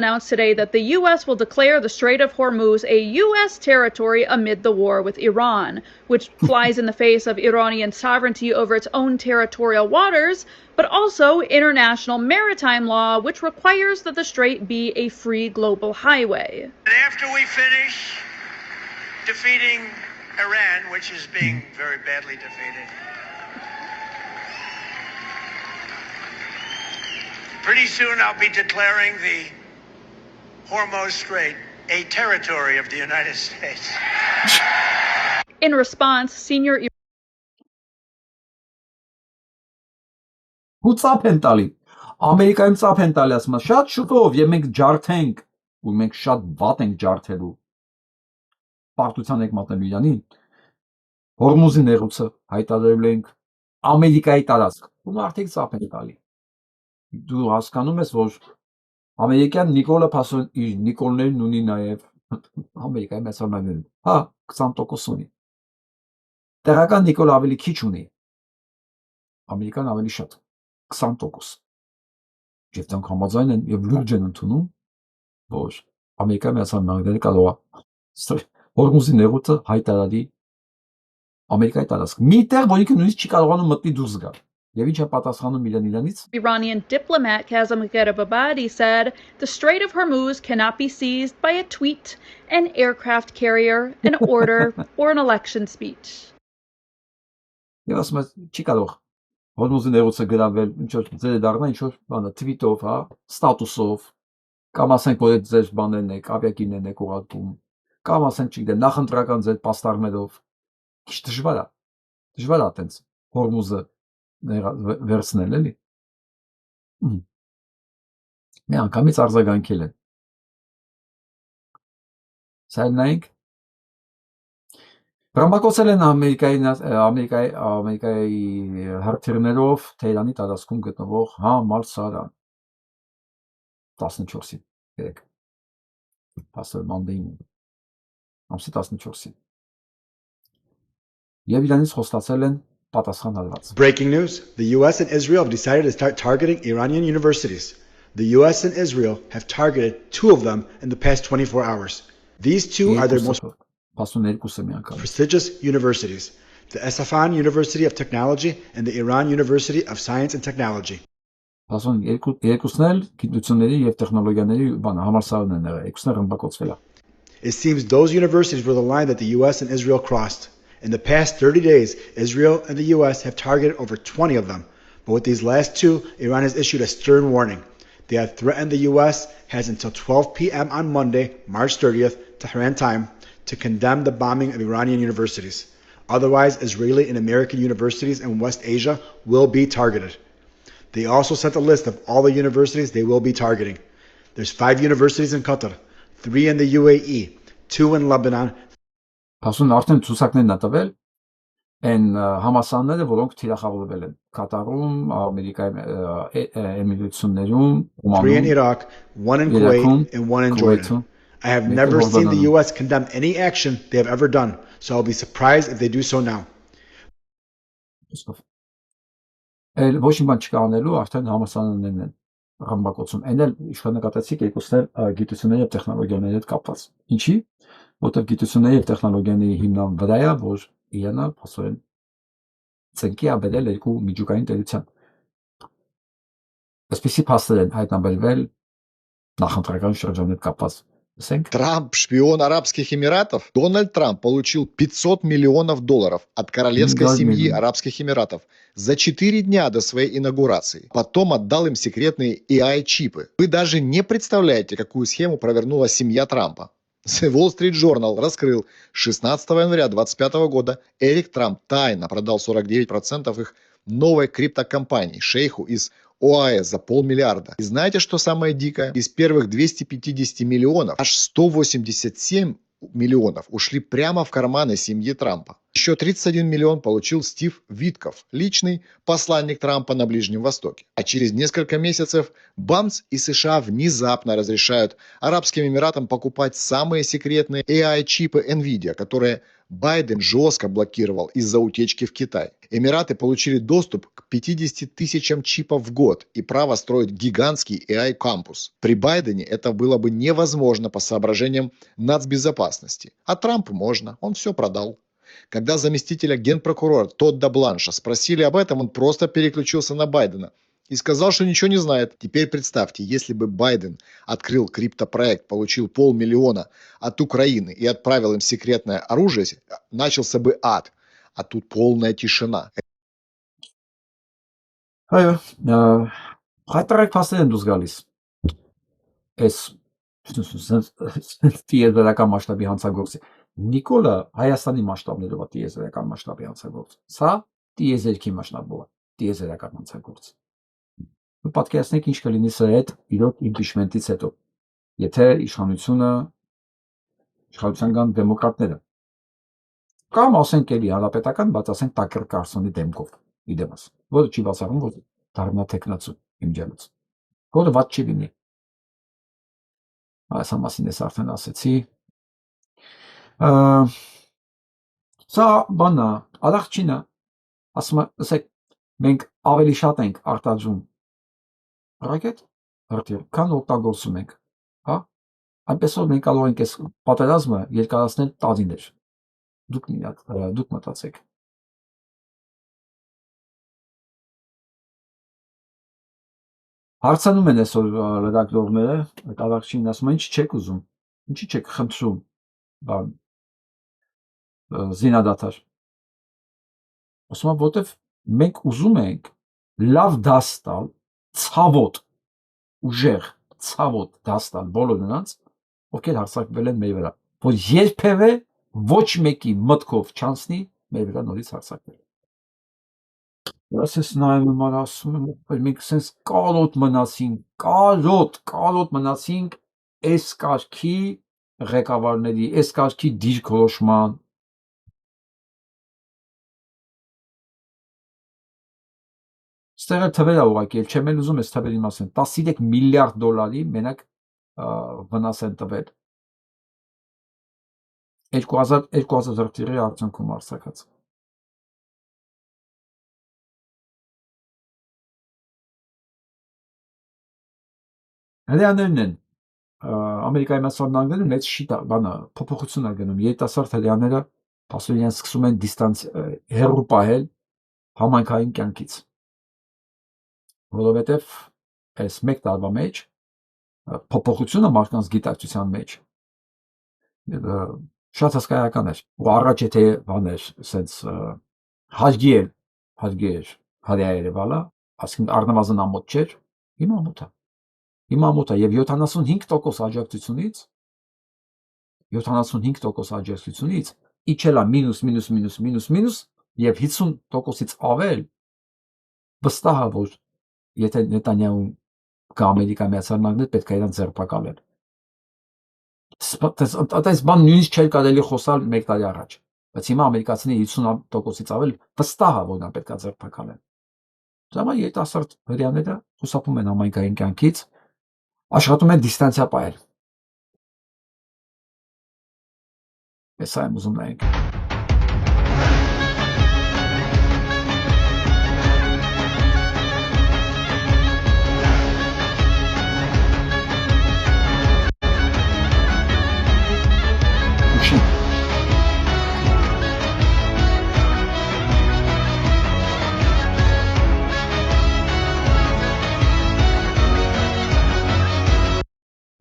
Announced today that the U.S. will declare the Strait of Hormuz a U.S. territory amid the war with Iran, which flies in the face of Iranian sovereignty over its own territorial waters, but also international maritime law, which requires that the strait be a free global highway. And after we finish defeating Iran, which is being very badly defeated, pretty soon I'll be declaring the Hormuz Strait a territory of the United States. In response, senior Ու ծափ են տալի։ Ամերիկայում ծափ են տալի, ասում են, շատ շուտով եւ մենք ջարդենք, ու մենք շատ վատ ենք ջարդելու։ Պարտության եք մատնելու Իրանին։ Հորմուզի նեղուցը հայտարարել ենք Ամերիկայի տարածք, ու մարդիկ ծափ են տալի։ Դու հասկանում ես, որ ամերիկյան Նիկոլը փասոն իր Նիկոլներն ունի նաև Ամերիկայի Միացյալ Նահանգներում։ Հա, 20% ունի։ Տեղական Նիկոլ ավելի քիչ ունի։ Ամերիկան ավելի շատ, 20%։ Եվ դրանք համաձայն են եւ լուրջ են ընդունում, որ Ամերիկայի Միացյալ Նահանգները կարող է Հորմուզի նեղուցը հայտարարի Ամերիկայի տարածք։ Միտեղ, որ ինքը նույնիսկ չի կարողանում մտնի դուրս գալ։ Iranian diplomat Kazem Gharibabadi said the Strait of Hormuz cannot be seized by a tweet, an aircraft carrier, an order, or an election speech. Եվ ասում եմ, չի կարող Հորմուզի նեղուցը գրավել, ինչ որ ձեր դառնա, ինչ որ բանը, թվիտով, հա, ստատուսով, կամ ասենք, որ այդ ձեր բաներն եք, ավիակիրներն եք ուղարկում, կամ ասենք, չգիտեմ, նախընտրական ձեր պաստառներով, քիչ դժվար է այտենց Հորմուզը վերցնել էլի։ Մի անգամից արձագանքել են։ Սա նայենք։ Ռամբակոծել են Ամերիկայի հրթիռներով Թեհրանի տարածքում գտնվող համալսարան 14-ին։ երեք Pastor Monday-ին ամսի 14-ին եւ իրանից խոստացել են պատասխան հալված Breaking news, the US and Israel have decided to start targeting Iranian universities. The US and Israel have targeted 2 of them in the past 24 hours. These 2 are their most prestigious universities, the Esfahan University of Technology and the Iran University of Science and Technology. Ասում երկուսն էլ գիտությունների եւ տեխնոլոգիաների համալսարանն են եղել, երկուսն էլ ռմբակոծվել է. It seems those universities were the line that the US and Israel crossed. In the past 30 days, Israel and the US have targeted over 20 of them. But with these last 2, Iran has issued a stern warning. They have threatened the US has until 12 p.m. on Monday, March 30th, Tehran time, to condemn the bombing of Iranian universities. Otherwise, Israeli and American universities in West Asia will be targeted. They also sent a list of all the universities they will be targeting. There's 5 universities in Qatar, 3 in the UAE, 2 in Lebanon. Ասում արդեն ցուցակներն ա տվել այն համասարանները, որոնք թիրախավորվել են Կատարում, Ամերիկայի Էմիրություններում, Օմանում, 3 in Iraq, 1 in Kuwait, and 1 in Jordan. I have never seen the US condemn any action they have ever done, so I'll be surprised if they do so now. Էլ ոչ մի բան չկա անելու, արդեն համասարաններն են ռմբակոծում։ Այն էլ իշխանագիտացիկ երկուսներ գիտությունների եւ տեխնոլոգիաների հետ կապված։ Ինչի՞, որտեղ գիտությունների եւ տեխնոլոգիաների հիմնան վրա է, որ Իրանը փաստորեն ցենկի աբերել երկու միջուկային տերության։ Այսպեսի փաստեր են հայտնաբերվել նախընտրական շրջանի հետ կապված։ Трамп шпион Арабских Эмиратов? Дональд Трамп получил $500 миллионов от королевской семьи Арабских Эмиратов за 4 дня до своей инаугурации. Потом отдал им секретные AI-чипы. Вы даже не представляете, какую схему провернула семья Трампа. The Wall Street Journal раскрыл, 16 января 2025 года Эрик Трамп тайно продал 49% их новой криптокомпании шейху из ОАЭ за $500 million. И знаете, что самое дикое? Из первых 250 миллионов аж 187 миллионов ушли прямо в карманы семьи Трампа. Еще 31 миллион получил Стив Витков, личный посланник Трампа на Ближнем Востоке. А через несколько месяцев БАМС и США внезапно разрешают Арабским Эмиратам покупать самые секретные AI-чипы NVIDIA, которые Байден жестко блокировал из-за утечки в Китай. Эмираты получили доступ к 50 тысячам чипов в год и право строить гигантский AI-кампус. При Байдене это было бы невозможно по соображениям нацбезопасности. А Трампу можно, он все продал. Когда заместителя генпрокурора Тодда Бланша спросили об этом, он просто переключился на Байдена и сказал, что ничего не знает. Теперь представьте, если бы Байден открыл криптопроект, получил $500 000 от Украины и отправил им секретное оружие, начался бы ад. А тут полная тишина. Այո, հայտարարեք փաստեր են դուրս գալիս։ Այս տիեզերական մասշտաբի հանցագործի։ Նիկոլը Հայաստանի մասշտաբներով է տիեզերական մասշտաբի հանցագործ։ Սա տիեզերքի մասշտաբով է, տիեզերական հանցագործ։ Պատկերացնեք ինչ կլինի սա հետ իրոք իմպիչմենտից հետո։ Եթե իշխանության կան դեմոկրատները։ Կամ ասենք էլի հանրապետական, բայց ասենք Տակեր Կարսոնի դեմքով իդեմս, որը չի բացառում, որ դառնա տեխնացու իմջելուց, որը ված չի լինի։ Այս համասին ես արդեն ասեցի։ Սա բանա, արախչինա, ասում է, ասեք, մենք ավելի շատ ենք արտադրում ռակետ, հրթիռ, քան օգտագործում ենք, հա։ Այնպես որ մենք կարող ենք այս պատերազմը երկարացնել տարիներ։ Դուք մտածեք։ Հարցանում են այսօր ռեդակտորները, այդ արարչին ասում են, ինչ չեք ուզում, ինչի չեք խնդրում, բան, զինադադար։ Ասում են, որտեվ մենք ուզում ենք լավ դաս տալ, ցավոտ, ուժեղ, ցավոտ դաս տալ բոլոր նրանց, ովքեր հարձակվել են մեր վրա, որ երբևէ ոչ մեկի մտքով չանցնի մեր վրա նորից հարձակվել։ Ասես նայում եմ, ասում եմ, մենք սենց կարոտ մնացինք այս կարգի ղեկավարների, այս կարգի դիրքորոշման։ Ստեղ էլ թվեր է ուղղակի, չեմ էլ ուզում այս թվերի մասին, $13 միլիարդ մենակ վնաս են տվել 2000 թվականի արդյունքում արձակած։ Հրեաներն են Ամերիկայի Միացյալ Նահանգներում մեծ փոփոխություն է գնում։ Երիտասարդ հրեաները փաստորեն սկսում են հեռու պահել համայնքային կյանքից, որովհետև այս մեկ տարվա մեջ փոփոխությունը մարդկանց գիտակցության մեջ շատ հսկայական էր։ Ու առաջ եթե բաներ, ասենց հարգի էր հրեա Երևանը, ասենք առնվազն ամոթ չէր, հիմա ամոթ է եւ 75% աջակցությունից իջել է մինուս եւ 50%-ից ավել վստահ է, որ եթե Նետանյահուն կա Ամերիկայի Միացյալ Նահանգներ պետք է իրան ձերբակալել։ Այդպես բան նույնիսկ չէր կարելի խոսալ մեկ տարի առաջ, բայց հիմա ամերիկացիների 50%-ից ավել վստահ է, որ նա պետք է ձերբակալեն։ Դա երիտասարդ հրեաները խուսափում են համայնքային կյանքից, աշխատում են դիստանցիա պահել։ Էսա եմ ուզում նայենք։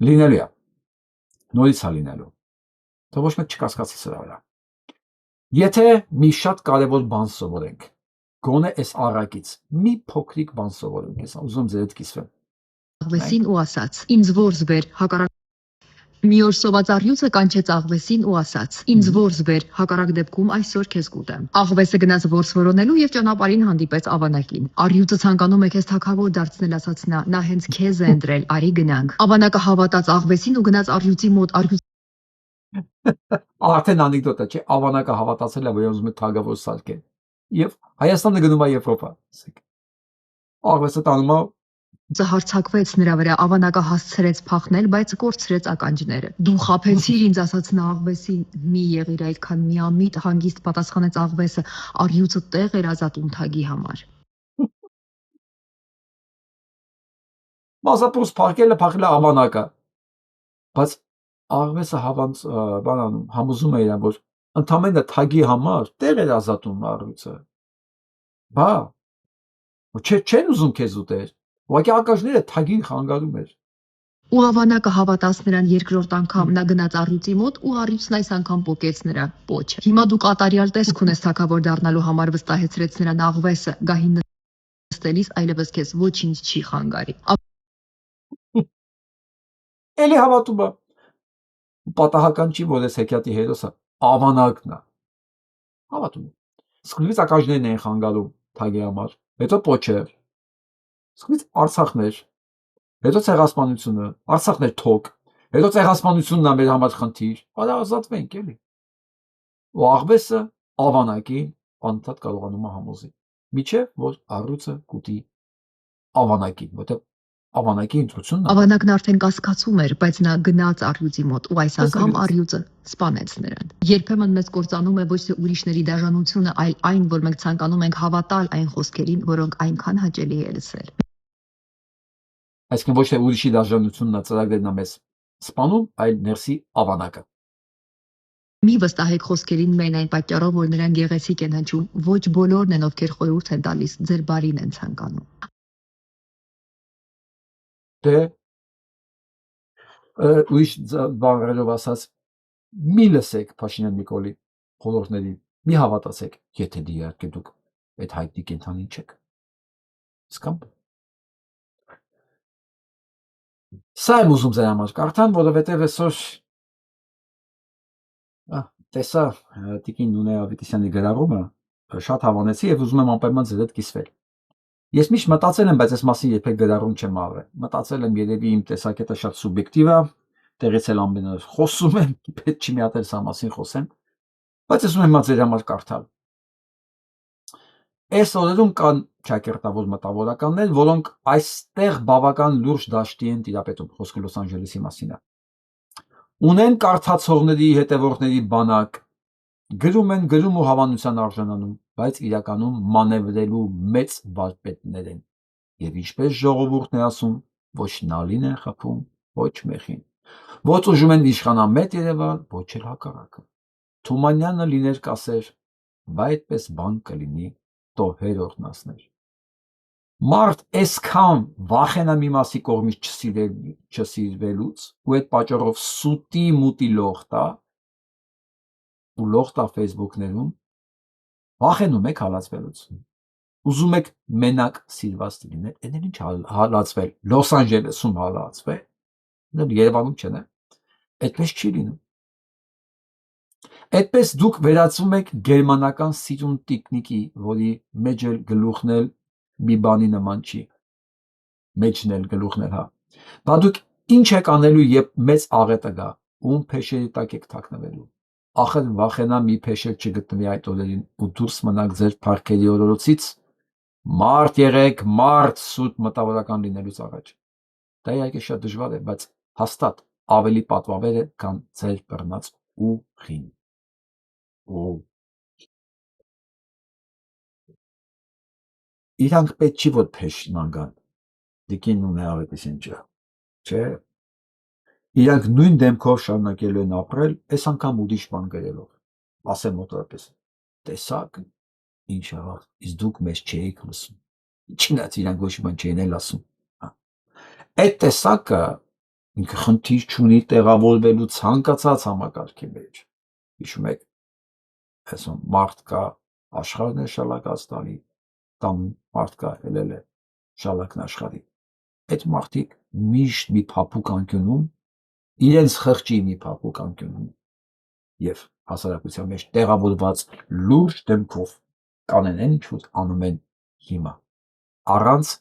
Լինելու է, նորից է լինելու, դա ոչ մեկ չկասկածի սրա վրա։ Եթե մի շատ կարևոր բան սովորենք, գոնե այս առակից, մի փոքրիկ բան սովորենք, ես ուզում ձեր հետ կիսվեմ։ Աղվեսին ու ասաց. ինձ ворս բեր, հակառակ մի օր սոված առյուծը կանչեց աղվեսին ու ասաց. ինձ ворս բեր, հակառակ դեպքում այսօր քեզ կուտեմ։ Աղվեսը գնաց ворս որոնելու եւ ճանապարհին հանդիպեց ավանակին։ Առյուծը ցանկանում է քեզ թագավոր դարձնել, ասաց նա հենց քեզ է ընտրել, արի գնանք։ Ավանակը հավատաց աղվեսին ու գնաց առյուծի մոտ, Արդեն անեկդոտա չէ, ավանակը հավատացել է, որ ուզում է թագավոր սարքել։ Եվ Հայաստանը գնում է Եվրոպա։ Աղվեսը տանում է Հարցակվեց նրա վրա, ավանակը հասցրեց փախնել, բայց կորցրեց ականջները։ Դու խաբեցիր ինձ, ասաց նա աղվեսին, մի եղիր այդքան միամիտ, հանգիստ պատասխանեց աղվեսը, առյուծը տեղ էր ազատում թագի համար։ Մասապուս փախել է ավանակը, բայց աղվեսը համոզում է իրան, որ ընդամենը թագի համար տեղ էր ազատում առյուծը։ Բա, չեն ուզում քեզ ուտել, ուղղակի ականջները թագին խանգարում էր։ Ու ավանակը հավատաց նրան երկրորդ անգամ, նա գնաց առյուծի մոտ ու առյուծն այս անգամ պոկեց նրա պոչը։ Հիմա դու կատարյալ տեսք ունես թագավոր դառնալու համար, վստահեցրեց նրան աղվեսը, գահին նստելիս այլևս քեզ ոչինչ չի խանգարի։ Էլի հավատում է։ Պատահական չի, որ այս հեքիաթի հերոսը ավանակն է։ Հավատում է։ Սկզբից ականջներն էին խանգարում թագի համար, հետո պոչը, սկզբից Արցախներ, հետո ցեղասպանությունը, Արցախներ թոք, հետո ցեղասպանությունն է մեր համար խնդիր, արա ազատվենք էլի։ Ու աղվեսը ավանակին անդադ կարողանում է համոզել։ Միջև որ առյուծը կուտի ավանակին, որտեղ ավանակի ընտրությունն է։ Ավանակն արդեն կասկածում էր, բայց նա գնաց առյուծի մոտ ու այս անգամ առյուծը սպանեց նրան։ Երբեմն մեզ կործանում է ոչ թե ուրիշների դաժանությունը, այլ այն, որ մենք ցանկանում ենք հավատալ այն խոսքերին, որոնք այնքան հաճելի է լսել։ Այսինքն ոչ թե ուրիշի դաժանությունն է ծրագրերն է մեզ սպանում, այլ ներսի ավանակը։ Մի վստահեք խոսքերին մեն այն պատճառով, որ նրանք գեղեցիկ են հնչում, ոչ բոլորն են, ովքեր խորհուրդ են տալիս, ձեր բարին են ցանկանում։ Դե ուրիշ բառերով ասած, մի լսեք Փաշինյան Նիկոլի խորհուրդներին, մի հավատացեք, եթե դիարքը դուք այդ հայտնի կենթանին չեք։ Սկամ։ Սա եմ ուզում ձեր համար կարդամ, որովհետև այսօր տեսա Տիկին Նունե Ավետիսյանի գրառումը, շատ հավանեցի եւ ուզում եմ անպայման ձեր հետ կիսվել։ Ես միշտ մտածել եմ, բայց այս մասին երբեք գրառում չեմ արել։ Մտածել եմ, երևի իմ տեսակետը շատ սուբյեկտիվ է, տեղից էլ ամենը խոսում եմ, պետք չի մի հատ էլ սա մասին խոսեմ, բայց ես ուզում եմ ձեր համար կարդալ։ Այս օրերում կան ճակերտավոր մտավորականներ, որոնք այստեղ բավական լուրջ դաշտի են տիրապետում, խոսքը Լոս Անջելեսի մասին է։ Ունեն կարդացողների, հետևորդների բանակ, գրում ու հավանության արժանանում, բայց իրականում մանևրելու մեծ վարպետներ են։ Եվ ինչպես ժողովուրդն է ասում, ոչ նալին են խփում, ոչ մեխին։ Ոչ ուժում են իշխանամետ Երևան, ոչ էլ հակառակը։ Թումանյանը լիներ կասեր, բա այդպես բան կլինի, տոհեր օրնասներ։ Մարդ այսքան վախենա մի մասի կողմից չսիրվելուց ու այդ պատճառով սուտի մուտի լող տա ու լող տա Facebook-ներում, վախենում եք հալածվելուց։ Ուզում եք մենակ սիրված լինել, այնել ինչ հալածվել, Լոս Անջելեսում հալածվել, Երևանում չեն, այդպես չի լինում։ Այդպես դուք վերածվում եք գերմանական սիրուն տիկնիկի, որի մեջ էլ գլուխն էլ մի բանի նման չի, մեջն էլ գլուխն էլ, հա։ Բա դուք ինչ եք անելու, երբ մեծ աղետը գա, ում փեշերի տակ եք թաքնվելու։ Ախր վախենա մի փեշեր չգտնվի այդ օրերին ու դուրս մնաք ձեր փառքերի օրորոցից, մարդ եղեք, մարդ սուտ մտավորական լինելուց առաջ։ Դա իհարկե շատ դժվար է, բայց հաստատ ավելի պատվավոր է, քան ձեր բռնած ուղին։ Իրանք պետք չի որ փեշման գան, դիկին ունե ավետիս ինչը, չէ։ Իրանք նույն դեմքով շարունակելու են ապրել, այս անգամ ուրիշ բան գրելով, ասեմ մոտորապես, տեսակ, ինչ եղավ, իսկ դուք մեզ չէիք լսում, չնայած իրանք ոչ մի բան չէին էլ ասում։ Այդ տեսակը ինքը խնդիր չունի տեղավորվելու ցանկացած համակարգի մեջ։ Հիշում եք, այսօր մարդ կա աշխարհն է շալակած տալի, տան մարդ կա ելել է շալակն աշխարհի։ Այդ մարդիկ միշտ մի փափուկ անկյունում, իրենց խղճի մի փափուկ անկյունում եւ հասարակության մեջ տեղավորված լուրջ դեմքով կանեն այն ինչ որ անում են հիմա, առանց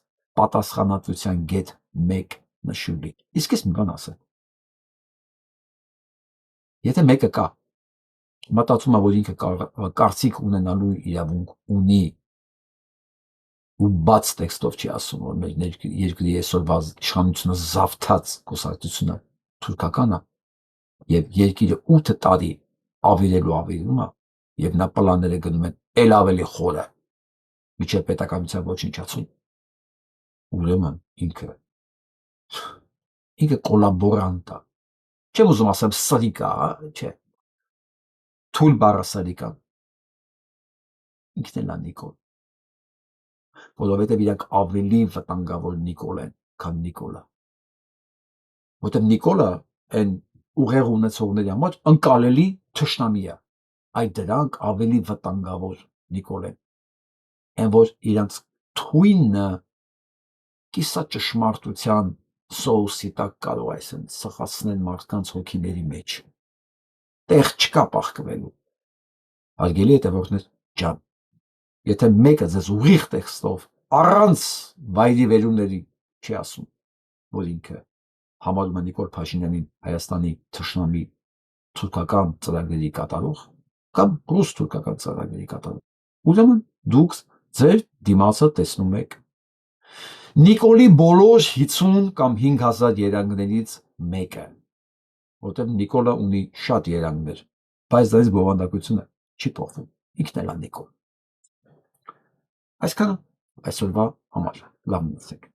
պատասխանատվության գետ մեկ նշուլի։ Իսկ ես մի բան ասեմ։ Եթե մեկը կա, մտածում է, որ ինքը կարծիք ունենալու իրավունք ունի ու բաց տեքստով չի ասում, որ մեր երկրի այսօրվա իշխանությունը զավթած կուսակցությունը թուրքական է եւ երկիրը 8 տարի ավիրում է եւ նա պլանները գնում են ել ավելի խորը միջև պետականության ոչնչացում, ուրեմն ինքը կոլաբորանտ է, չեմ ուզում ասեմ սրիկ է, չէ, թույլ բառը սրիկան, ինքն էլ է Նիկոլ, որովհետև իրանք ավելի վտանգավոր Նիկոլ են, քան Նիկոլը, որտեղ Նիկոլը այն ուղեղ ունեցողների համար ընկալելի թշնամի է, այդ դրանք ավելի վտանգավոր Նիկոլ են, այն որ իրանք թույնը կիսա ճշմարտության սոուսի տակ կարող այսեն սխացնեն մարդկանց հոգիների մեջ, տեղ չկա պահկվելու, հարգելի հետևորդներ ջան, եթե մեկը ձեզ ուղիղ տեքստով առանց վայրի վերումների չի ասում, որ ինքը համարում է Նիկոլ Փաշինյանին Հայաստանի թշնամի թուրքական ծրագրերի կատարող կամ ռուս թուրքական ծրագրերի կատարող, ուրեմն դուք ձեր դիմացը տեսնում եք Նիկոլի բոլոր 50 կամ 5000 երանգներից մեկը, որտեղ Նիկոլը ունի շատ երանգներ, բայց դրանից բովանդակությունը չի փոխվում, ինքն էլ է Նիկոլ։ Այսքանը այսօրվա համար, լավ մնացեք։